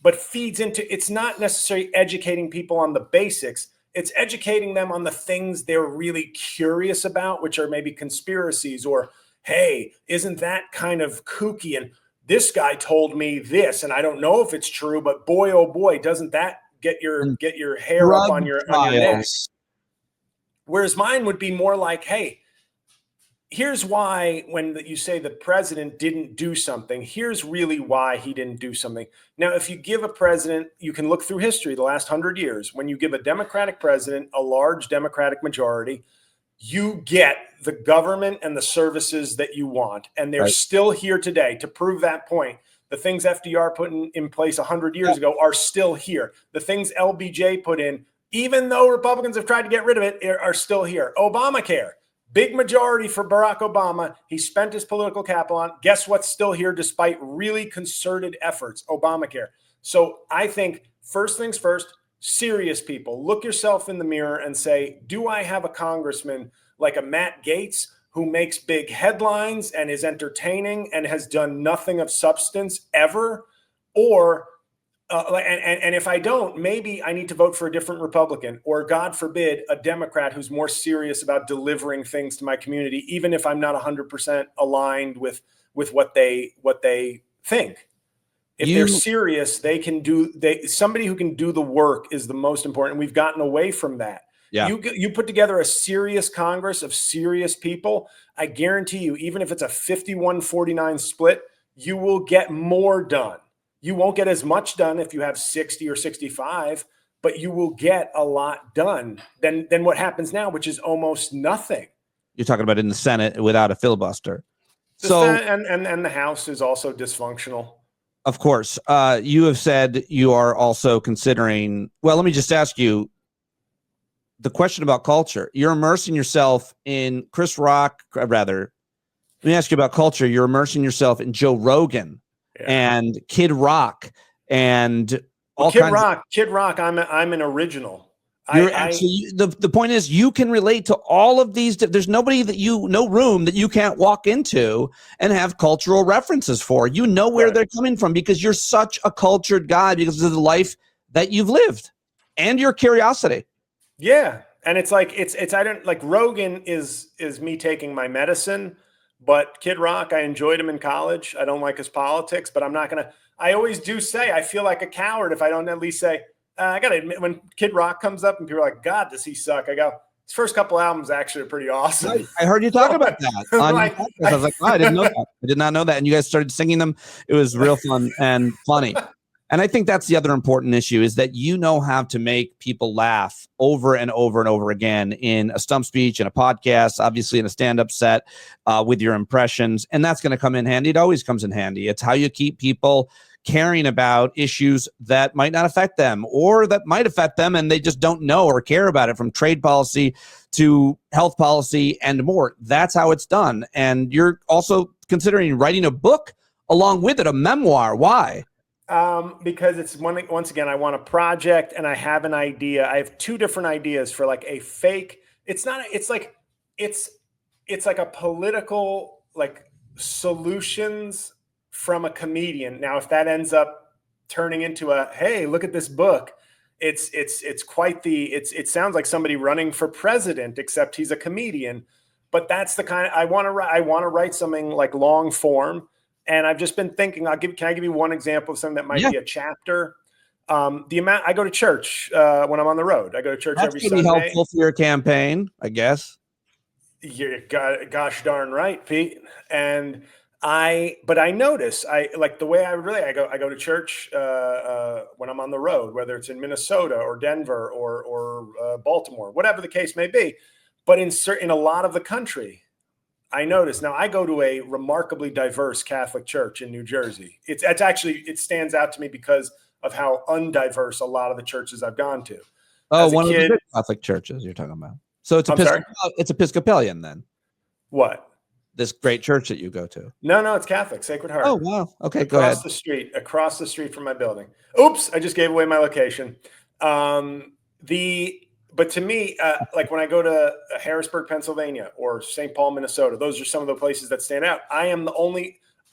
K: but feeds into, it's not necessarily educating people on the basics. It's educating them on the things they're really curious about, which are maybe conspiracies or, hey, isn't that kind of kooky? And this guy told me this, and I don't know if it's true, but boy, oh boy, doesn't that get your hair up on your neck? Whereas mine would be more like, hey, here's why when you say the president didn't do something, here's really why he didn't do something. Now, if you give a president, you can look through history, the last 100 years, when you give a Democratic president a large Democratic majority, you get the government and the services that you want. And they're still here today to prove that point. The things FDR put in place 100 years ago are still here. The things LBJ put in, even though Republicans have tried to get rid of it, are still here. Obamacare, big majority for Barack Obama. He spent his political capital on. Guess what's still here despite really concerted efforts? Obamacare. So I think first things first, serious people, look yourself in the mirror and say, do I have a congressman like a Matt Gaetz who makes big headlines and is entertaining and has done nothing of substance ever? Or and if I don't, maybe I need to vote for a different Republican, or God forbid, a Democrat who's more serious about delivering things to my community, even if I'm not 100% aligned with what they think. If they're serious, they can do. Somebody who can do the work is the most important. We've gotten away from that. Yeah. You put together a serious Congress of serious people. I guarantee you, even if it's a 51-49 split, you will get more done. You won't get as much done if you have 60 or 65, but you will get a lot done than what happens now, which is almost nothing.
A: You're talking about in the Senate without a filibuster.
K: And the House is also dysfunctional.
A: Of course. You have said you are also considering, well, let me just ask you the question about culture. You're immersing yourself in Chris Rock, rather. Let me ask you about culture. You're immersing yourself in Joe Rogan and Kid Rock and all
K: Kid
A: kinds
K: Rock, Kid Rock. I'm an original.
A: You're actually the point is you can relate to all of these. There's nobody that no room that you can't walk into and have cultural references for. You know where they're coming from because you're such a cultured guy because of the life that you've lived and your curiosity.
K: Yeah, and it's like I don't like Rogan is me taking my medicine, but Kid Rock, I enjoyed him in college. I don't like his politics, but I'm not gonna. I always do say I feel like a coward if I don't at least say. I gotta admit, when Kid Rock comes up and people are like, "God, does he suck?" I go, "His first couple albums actually are pretty awesome."
A: I heard you talk about that on your podcast. I was like, oh, I didn't know that. I did not know that. And you guys started singing them. It was real fun and funny. And I think that's the other important issue is that you know how to make people laugh over and over and over again in a stump speech, in a podcast, obviously in a stand-up set with your impressions. And that's going to come in handy. It always comes in handy. It's how you keep people caring about issues that might not affect them or that might affect them and they just don't know or care about it, from trade policy to health policy and more. That's how it's done. And you're also considering writing a book along with it, a memoir. Why?
K: Because it's once again, I want a project and I have an idea. I have two different ideas for like a fake. It's like a political like solutions from a comedian. Now, if that ends up turning into a, hey, look at this book, it's quite it sounds like somebody running for president, except he's a comedian. But that's the kind I want to write something like long form. And I've just been thinking, can I give you one example of something that might be a chapter? The amount I go to church when I'm on the road, I go to church every Sunday.
A: That's going to be helpful for your campaign, I guess.
K: You're gosh darn right, Pete. But I notice I like the way I go to church when I'm on the road, whether it's in Minnesota or Denver or Baltimore, whatever the case may be. But in a lot of the country, I notice now I go to a remarkably diverse Catholic church in New Jersey. It stands out to me because of how undiverse a lot of the churches I've gone to.
A: Oh, one of the big Catholic churches you're talking about. So it's Episcopalian then.
K: What?
A: This great church that you go to?
K: No, it's Catholic, Sacred Heart.
A: Oh, wow. Okay, go ahead.
K: Across the street from my building. Oops, I just gave away my location. But to me, like when I go to Harrisburg, Pennsylvania, or St. Paul, Minnesota, those are some of the places that stand out. I am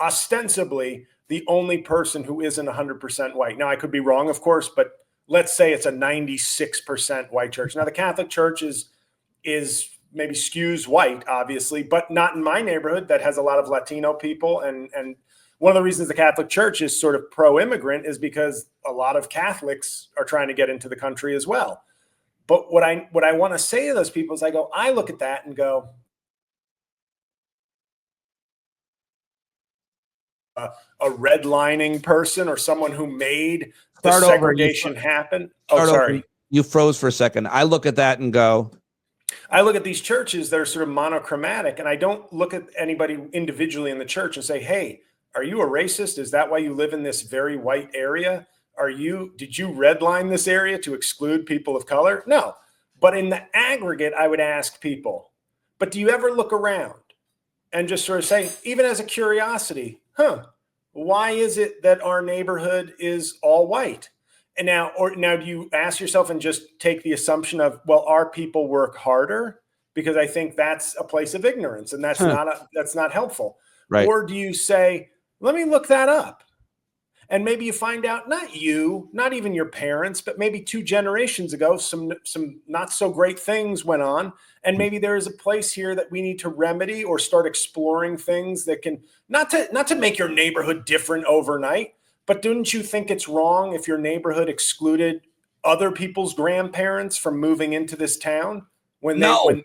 K: ostensibly the only person who isn't 100% white. Now, I could be wrong, of course, but let's say it's a 96% white church. Now, the Catholic Church is maybe skews white, obviously, but not in my neighborhood that has a lot of Latino people. And one of the reasons the Catholic Church is sort of pro-immigrant is because a lot of Catholics are trying to get into the country as well. But what I want to say to those people is I look at that and go, a redlining person or someone who made the segregation happen. Oh, sorry.
A: You froze for a second. I look at that and go,
K: I look at these churches that are sort of monochromatic, and I don't look at anybody individually in the church and say, hey, are you a racist? Is that why you live in this very white area? Did you redline this area to exclude people of color? No. But in the aggregate, I would ask people, but do you ever look around and just sort of say, even as a curiosity, why is it that our neighborhood is all white? And now do you ask yourself and just take the assumption of, well, our people work harder? Because I think that's a place of ignorance, and that's not helpful.
A: Right.
K: Or do you say, let me look that up? And maybe you find out, not even your parents, but maybe 2 generations ago, some not so great things went on. And maybe there is a place here that we need to remedy or start exploring things that can, not to make your neighborhood different overnight, but didn't you think it's wrong if your neighborhood excluded other people's grandparents from moving into this town? The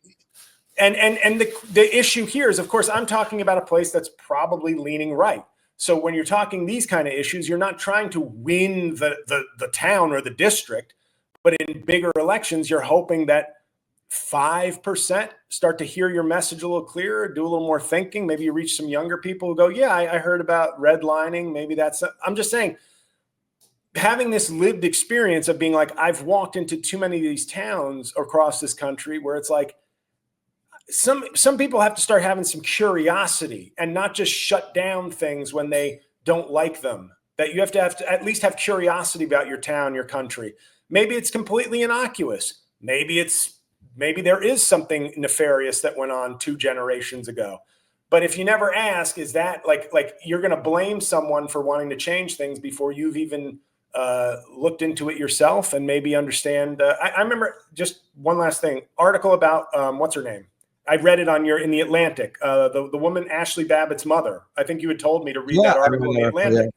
K: issue here is, of course, I'm talking about a place that's probably leaning right. So when you're talking these kind of issues, you're not trying to win the town or the district, but in bigger elections, you're hoping that 5% start to hear your message a little clearer, do a little more thinking. Maybe you reach some younger people who go, yeah, I heard about redlining. Maybe I'm just saying, having this lived experience of being like, I've walked into too many of these towns across this country where it's like, some people have to start having some curiosity and not just shut down things when they don't like them, that you have to at least have curiosity about your town, your country. Maybe it's completely innocuous. Maybe there is something nefarious that went on 2 generations ago. But if you never ask, is that like you're going to blame someone for wanting to change things before you've even looked into it yourself and maybe understand? I remember, just one last thing, article about what's her name? I read it in the Atlantic. The woman, Ashley Babbitt's mother. I think you had told me to read that article in the Atlantic.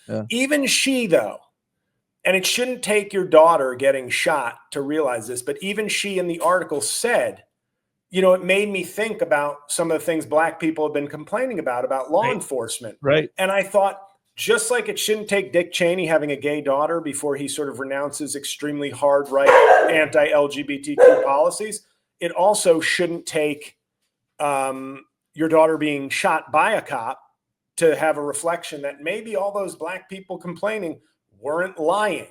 A: Yeah.
K: Even she, though, and it shouldn't take your daughter getting shot to realize this, but even she in the article said, it made me think about some of the things Black people have been complaining about law enforcement.
A: Right.
K: And I thought, just like it shouldn't take Dick Cheney having a gay daughter before he sort of renounces extremely hard right anti-LGBTQ policies, it also shouldn't take your daughter being shot by a cop to have a reflection that maybe all those Black people complaining weren't lying.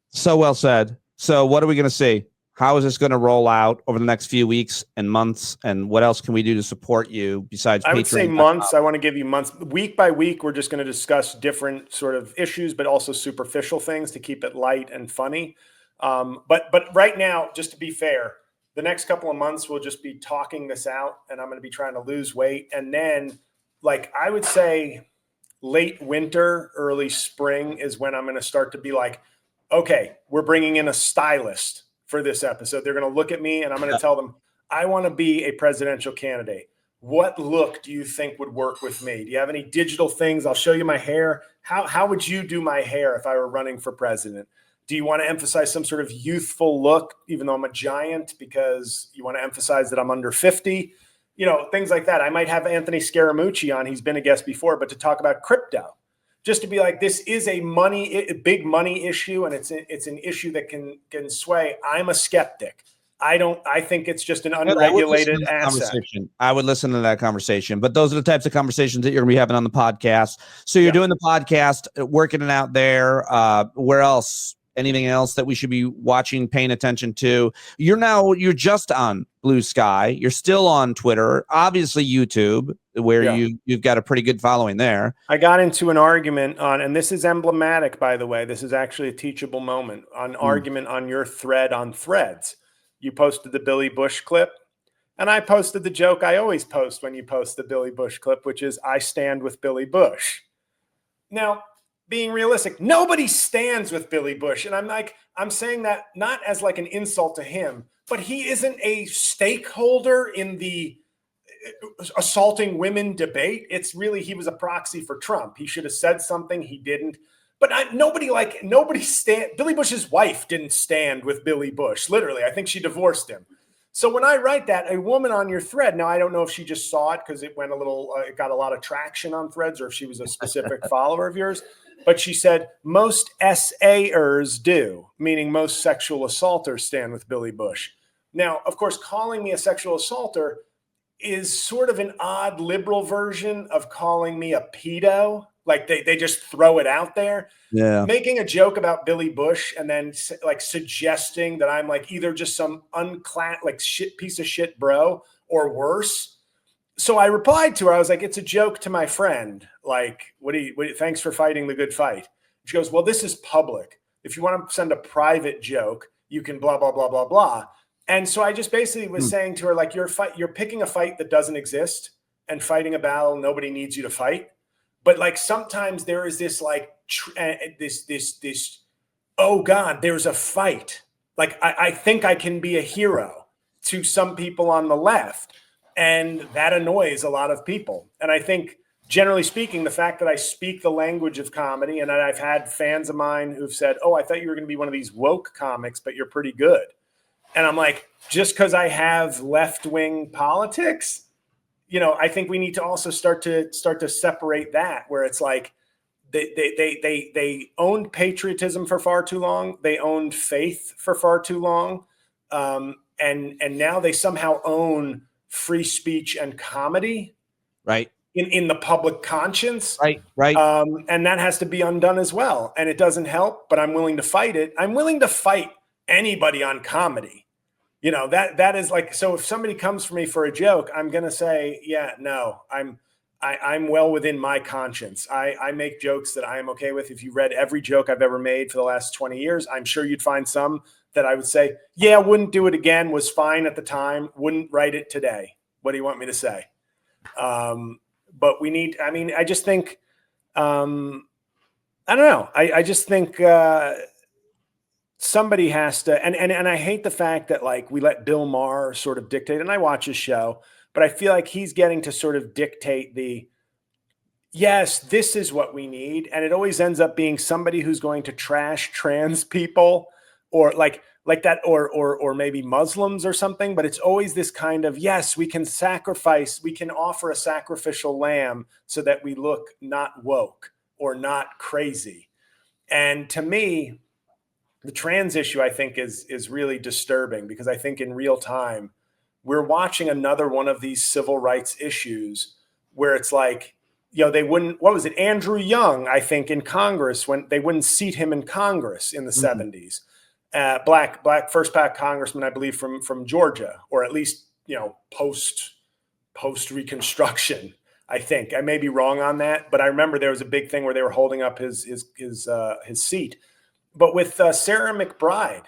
A: So well said. So what are we going to see? How is this going to roll out over the next few weeks and months? And what else can we do to support you besides
K: I would say
A: Patreon?
K: months. I want to give you months. Week by week, we're just going to discuss different sort of issues, but also superficial things to keep it light and funny. But right now, just to be fair, the next couple of months, we'll just be talking this out, and I'm going to be trying to lose weight. And then, I would say late winter, early spring is when I'm going to start to be like, okay, we're bringing in a stylist for this episode. They're going to look at me and I'm going to tell them, I want to be a presidential candidate. What look do you think would work with me? Do you have any digital things? I'll show you my hair. How would you do my hair if I were running for president? Do you want to emphasize some sort of youthful look, even though I'm a giant, because you want to emphasize that I'm under 50? Things like that. I might have Anthony Scaramucci on. He's been a guest before, but to talk about crypto, just to be like, this is a big money issue, and it's an issue that can sway. I'm a skeptic. I think it's just an unregulated asset.
A: I would listen to that conversation, but those are the types of conversations that you're going to be having on the podcast. So you're doing the podcast, working it out there. Where else? Anything else that we should be watching, paying attention to? You're just on Blue Sky. You're still on Twitter, obviously YouTube, where you've got a pretty good following there.
K: I got into an argument on, and this is emblematic, by the way, this is actually a teachable moment, an argument on your thread on Threads. You posted the Billy Bush clip, and I posted the joke I always post when you post the Billy Bush clip, which is, I stand with Billy Bush. Now, being realistic, nobody stands with Billy Bush. And I'm saying that not as like an insult to him, but he isn't a stakeholder in the assaulting women debate. It's really, he was a proxy for Trump. He should have said something. He didn't. But Billy Bush's wife didn't stand with Billy Bush. Literally, I think she divorced him. So when I write that, a woman on your thread, now I don't know if she just saw it because it got a lot of traction on Threads, or if she was a specific follower of yours. But she said, most SAers do, meaning most sexual assaulters stand with Billy Bush. Now, of course, calling me a sexual assaulter is sort of an odd liberal version of calling me a pedo. Like they just throw it out there.
A: Yeah.
K: Making a joke about Billy Bush and then suggesting that I'm either just some piece of shit bro or worse. So I replied to her. I was like, it's a joke to my friend. Thanks for fighting the good fight. She goes, well, this is public. If you want to send a private joke, you can blah, blah, blah, blah, blah. And so I just basically was saying to her, you're picking a fight that doesn't exist and fighting a battle nobody needs you to fight. But sometimes there is this oh God, there's a fight. I think I can be a hero to some people on the left. And that annoys a lot of people. And I think, generally speaking, the fact that I speak the language of comedy, and that I've had fans of mine who've said, oh, I thought you were going to be one of these woke comics, but you're pretty good. And I'm like, just because I have left-wing politics, I think we need to also start to separate that, where it's like they owned patriotism for far too long. They owned faith for far too long. And now they somehow own free speech and comedy,
A: right?
K: In the public conscience,
A: right.
K: And that has to be undone as well. And it doesn't help, but I'm willing to fight it. I'm willing to fight anybody on comedy. That is so if somebody comes for me for a joke, I'm gonna say, yeah, no, I'm well within my conscience. I make jokes that I am okay with. If you read every joke I've ever made for the last 20 years, I'm sure you'd find some that I would say, yeah, wouldn't do it again, was fine at the time, wouldn't write it today. What do you want me to say? But we need, I mean, I just think, I don't know. I just think somebody has to, and I hate the fact that like we let Bill Maher sort of dictate, and I watch his show, but I feel like he's getting to sort of dictate yes, this is what we need. And it always ends up being somebody who's going to trash trans people or like that, or maybe Muslims or something. But it's always this kind of, yes, we can offer a sacrificial lamb so that we look not woke or not crazy. And to me, the trans issue, I think, is really disturbing, because I think in real time, we're watching another one of these civil rights issues where it's like, they wouldn't, what was it? Andrew Young, I think, in Congress, when they wouldn't seat him in Congress in the 70s. Black first black congressman, I believe, from Georgia, or at least, post Reconstruction, I think. I may be wrong on that, but I remember there was a big thing where they were holding up his seat. But with Sarah McBride,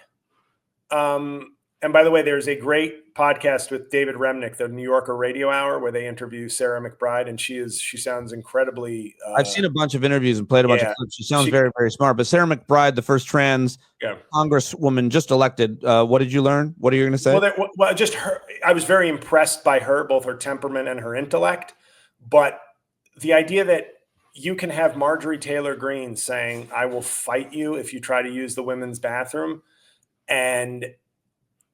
K: and by the way, there's a great podcast with David Remnick, the New Yorker Radio Hour, where they interview Sarah McBride, and she sounds incredibly.
A: I've seen a bunch of interviews and played a bunch of clips. She sounds very, very smart. But Sarah McBride, the first trans congresswoman just elected. What did you learn? What are you going to say?
K: Well, just her. I was very impressed by her, both her temperament and her intellect. But the idea that you can have Marjorie Taylor Greene saying, "I will fight you if you try to use the women's bathroom," and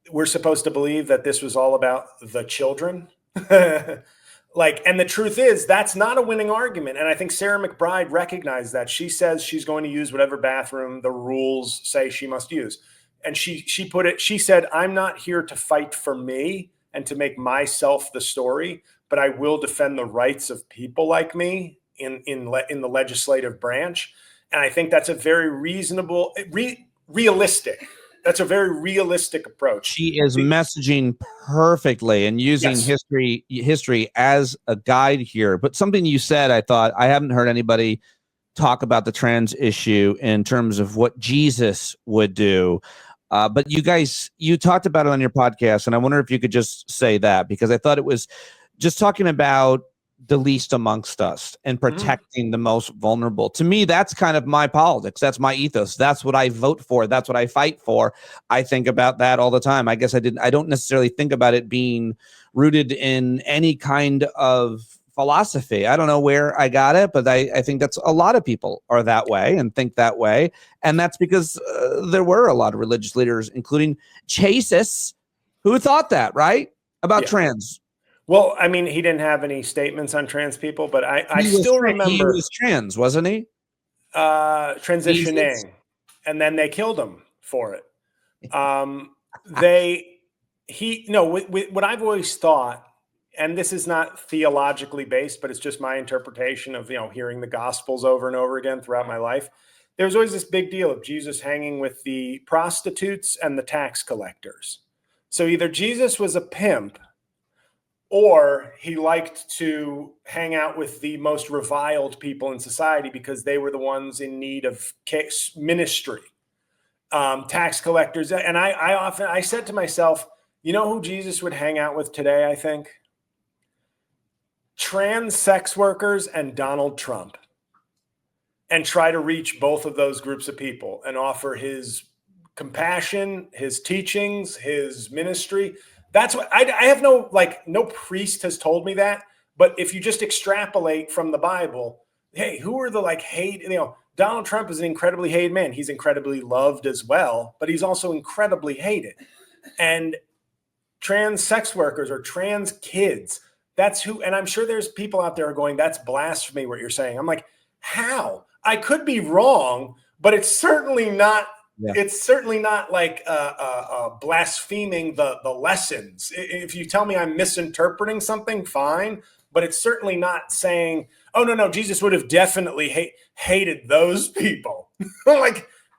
K: we're supposed to believe that this was all about the children. And the truth is, that's not a winning argument. And I think Sarah McBride recognized that. She says she's going to use whatever bathroom the rules say she must use. And she said, I'm not here to fight for me and to make myself the story, but I will defend the rights of people like me in the legislative branch. And I think that's a very reasonable, realistic. That's a very realistic approach.
A: She is messaging perfectly and using history as a guide here. But something you said, I thought, I haven't heard anybody talk about the trans issue in terms of what Jesus would do. But you talked about it on your podcast, and I wonder if you could just say that, because I thought it was just talking about the least amongst us and protecting the most vulnerable. To me, that's kind of my politics. That's my ethos. That's what I vote for. That's what I fight for. I think about that all the time. I guess I don't necessarily think about it being rooted in any kind of philosophy. I don't know where I got it, but I think that's a lot of people are that way and think that way. And that's because there were a lot of religious leaders, including Jesus, who thought that, right? About trans.
K: Well, I mean, he didn't have any statements on trans people, but I still remember
A: he was trans, wasn't he?
K: Transitioning, and then they killed him for it. What I've always thought, and this is not theologically based, but it's just my interpretation of hearing the Gospels over and over again throughout my life. There's always this big deal of Jesus hanging with the prostitutes and the tax collectors. So either Jesus was a pimp, or he liked to hang out with the most reviled people in society because they were the ones in need of ministry, tax collectors. And I said to myself, you know who Jesus would hang out with today, I think? Trans sex workers and Donald Trump, and try to reach both of those groups of people and offer his compassion, his teachings, his ministry. That's what I have no priest has told me that. But if you just extrapolate from the Bible, hey, who are the hate? Donald Trump is an incredibly hated man. He's incredibly loved as well, but he's also incredibly hated. And trans sex workers or trans kids, that's who. And I'm sure there's people out there who are going, that's blasphemy what you're saying. I'm like, how? I could be wrong, but it's certainly not. Yeah. It's certainly not blaspheming the lessons. If you tell me I'm misinterpreting something, fine. But it's certainly not saying, oh, no, Jesus would have definitely hated those people.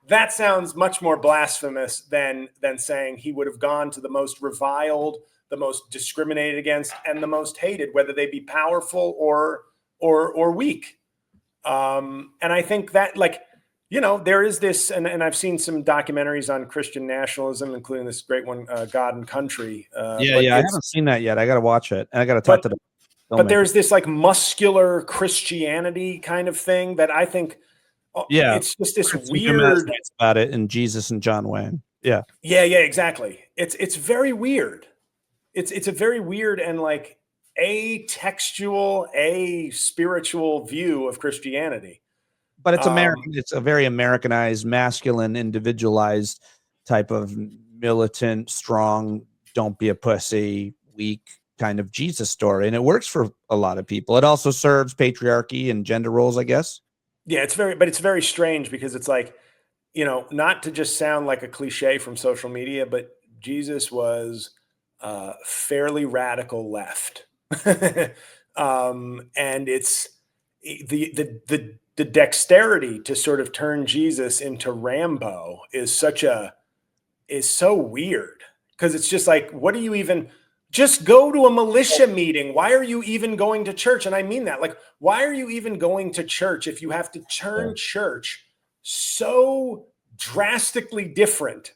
K: That sounds much more blasphemous than saying he would have gone to the most reviled, the most discriminated against, and the most hated, whether they be powerful or or weak. And I think that, like, you know, there is this, and I've seen some documentaries on Christian nationalism, including this great one, God and Country.
A: I haven't seen that yet. I got to watch it, and I got to talk to the filmmaker.
K: But there's this like muscular Christianity kind of thing that I think, it's just this weird
A: about it in Jesus and John Wayne. Yeah,
K: exactly. It's very weird. It's a very weird and like textual, spiritual view of Christianity.
A: But it's American. It's a very Americanized, masculine, individualized type of militant, strong, don't be a pussy, weak kind of Jesus story. And it works for a lot of people. It also serves patriarchy and gender roles, I guess.
K: Yeah, it's very strange because it's like, you know, not to just sound like a cliche from social media, but Jesus was fairly radical left. And it's the dexterity to sort of turn Jesus into Rambo is so weird, because it's just like, what do you even, just go to a militia meeting? Why are you even going to church? And I mean that, like, why are you even going to church if you have to turn church so drastically different?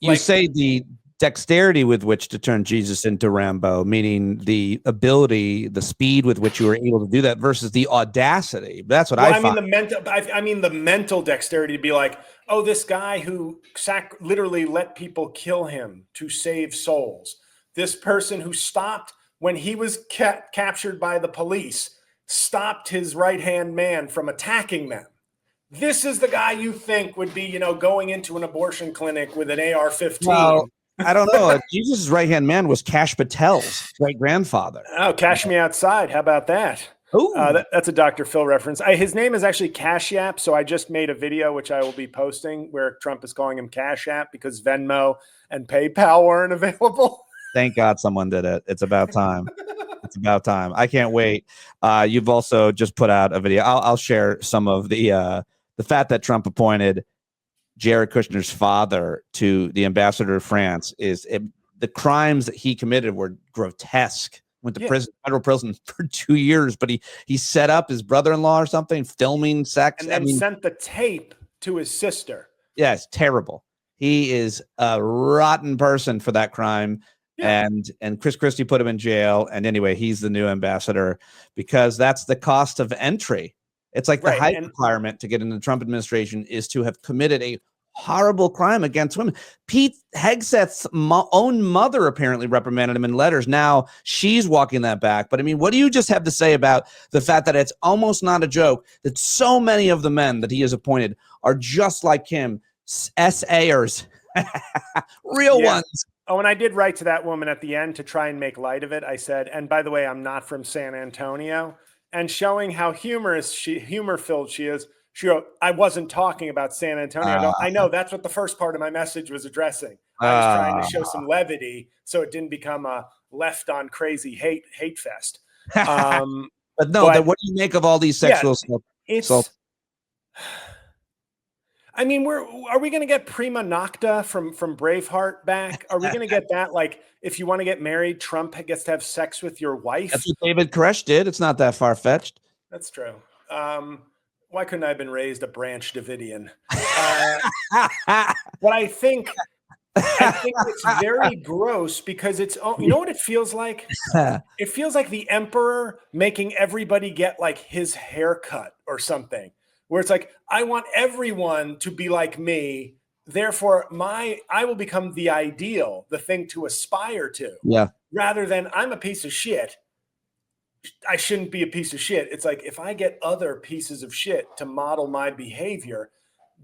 A: You say the dexterity with which to turn Jesus into Rambo, meaning the ability, the speed with which you were able to do that versus the audacity. That's what I find.
K: I mean the mental dexterity to be like, oh, this guy who literally let people kill him to save souls. This person who stopped when he was captured by the police, stopped his right-hand man from attacking them. This is the guy you think would be, you know, going into an abortion clinic with an AR-15.
A: Well, I don't know. Jesus' right-hand man was Cash Patel's great-grandfather.
K: Oh, Cash Me Outside. How about that? That's a Dr. Phil reference. His name is actually Cash App, so I just made a video, which I will be posting, where Trump is calling him Cash App because Venmo and PayPal weren't available.
A: Thank God someone did it. It's about time. It's about time. I can't wait. You've also just put out a video. I'll share some of the fact that Trump appointed Jared Kushner's father to the ambassador of France the crimes that he committed were grotesque. Went to prison, federal prison for 2 years, but he set up his brother-in-law or something, filming sex.
K: And then sent the tape to his sister.
A: Yeah, it's terrible. He is a rotten person for that crime. Yeah. And Chris Christie put him in jail. And anyway, he's the new ambassador because that's the cost of entry. It's like the height requirement to get in the Trump administration is to have committed a horrible crime against women. Pete Hegseth's own mother apparently reprimanded him in letters. Now she's walking that back. But I mean, what do you just have to say about the fact that it's almost not a joke that so many of the men that he has appointed are just like him, SAers, real ones?
K: Oh, and I did write to that woman at the end to try and make light of it. I said, and by the way, I'm not from San Antonio. And showing how humor-filled she is, she wrote, I wasn't talking about San Antonio. I know that's what the first part of my message was addressing. I was trying to show some levity so it didn't become a left on crazy hate fest.
A: But what do you make of all these sexual assaults?
K: I mean, are we going to get prima nocta from Braveheart back? Are we going to get that? Like, if you want to get married, Trump gets to have sex with your wife.
A: That's what David Koresh did. It's not that far fetched.
K: That's true. Why couldn't I have been raised a Branch Davidian? But I think it's very gross because it's, you know what it feels like? It feels like the emperor making everybody get like his haircut or something, where it's like, I want everyone to be like me. Therefore, I will become the ideal, the thing to aspire to.
A: Yeah.
K: Rather than I'm a piece of shit, I shouldn't be a piece of shit. It's like, if I get other pieces of shit to model my behavior,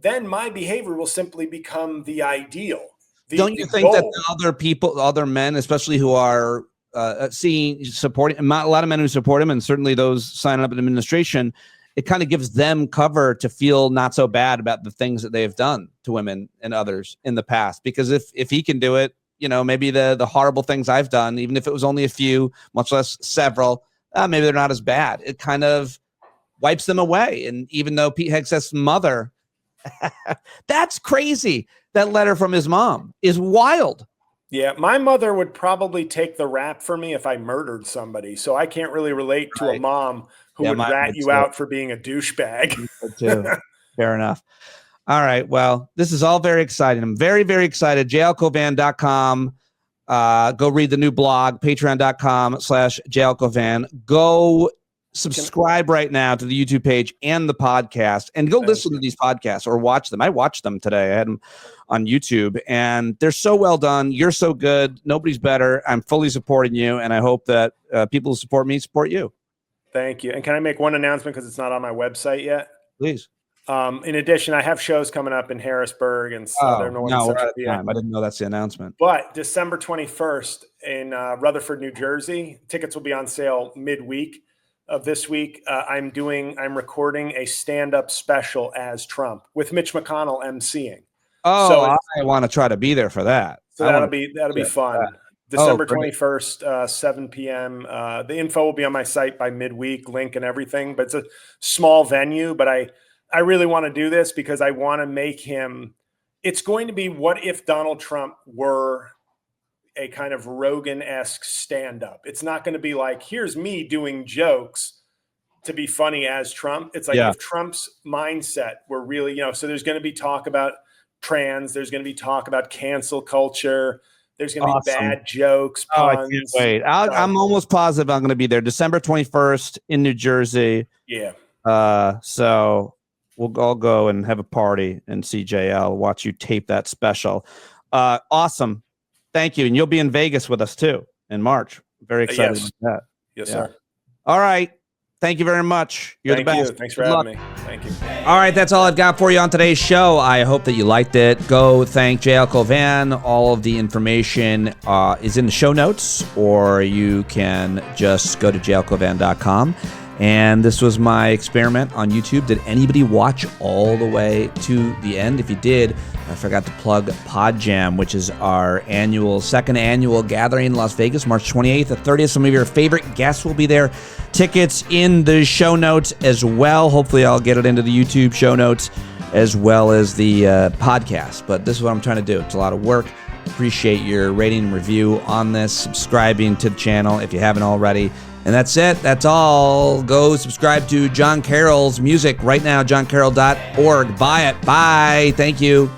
K: then my behavior will simply become the ideal.
A: Don't you think that other men, especially who are supporting, a lot of men who support him, and certainly those signing up in administration, it kind of gives them cover to feel not so bad about the things that they have done to women and others in the past? Because if he can do it, you know, maybe the horrible things I've done, even if it was only a few, much less several, maybe they're not as bad. It kind of wipes them away. And even though Pete Hegseth's mother, that's crazy. That letter from his mom is wild.
K: Yeah, my mother would probably take the rap for me if I murdered somebody. So I can't really relate to a mom who would
A: mine
K: rat
A: would
K: you
A: too.
K: out for being a douchebag.
A: Too. Fair enough. All right. Well, this is all very exciting. I'm very, very excited. jlcovan.com. Go read the new blog, patreon.com/jlcovan. Go subscribe right now to the YouTube page and the podcast, and go listen to these podcasts or watch them. I watched them today. I had them on YouTube, and they're so well done. You're so good. Nobody's better. I'm fully supporting you, and I hope that people who support me support you.
K: Thank you. And can I make one announcement because it's not on my website yet?
A: Please.
K: In addition, I have shows coming up in Harrisburg and Southern
A: we're out of time. I didn't know that's the announcement.
K: But December 21st in Rutherford, New Jersey, tickets will be on sale midweek of this week. I'm recording a stand-up special as Trump with Mitch McConnell emceeing.
A: Oh,
K: so
A: I want to try to be there for that.
K: So that'll be fun. December 21st, 7 p.m. The info will be on my site by midweek, link and everything. But it's a small venue, but I really want to do this because I want to make him. It's going to be what if Donald Trump were a kind of Rogan-esque stand-up. It's not going to be like, here's me doing jokes to be funny as Trump. It's like if Trump's mindset were really, so there's going to be talk about trans. There's going to be talk about cancel culture. There's going to be bad jokes, puns.
A: I can't wait. I'm almost positive I'm going to be there December 21st in New Jersey.
K: Yeah.
A: So we'll all go and have a party and see JL, watch you tape that special. Awesome. Thank you. And you'll be in Vegas with us too in March. Very excited about that.
K: Yes, sir.
A: All right. Thank you very much. You're the best.
K: Thanks for having me. Thank you.
A: All right. That's all I've got for you on today's show. I hope that you liked it. Go thank JL Cauvin. All of the information is in the show notes, or you can just go to jlcovan.com. And this was my experiment on YouTube. Did anybody watch all the way to the end? If you did, I forgot to plug Pod Jam, which is our second annual gathering in Las Vegas, March 28th to 30th. Some of your favorite guests will be there. Tickets in the show notes as well. Hopefully I'll get it into the YouTube show notes as well as the podcast. But this is what I'm trying to do. It's a lot of work. Appreciate your rating and review on this, subscribing to the channel if you haven't already. And that's it. That's all. Go subscribe to John Carroll's music right now, johncarroll.org. Buy it. Bye. Thank you.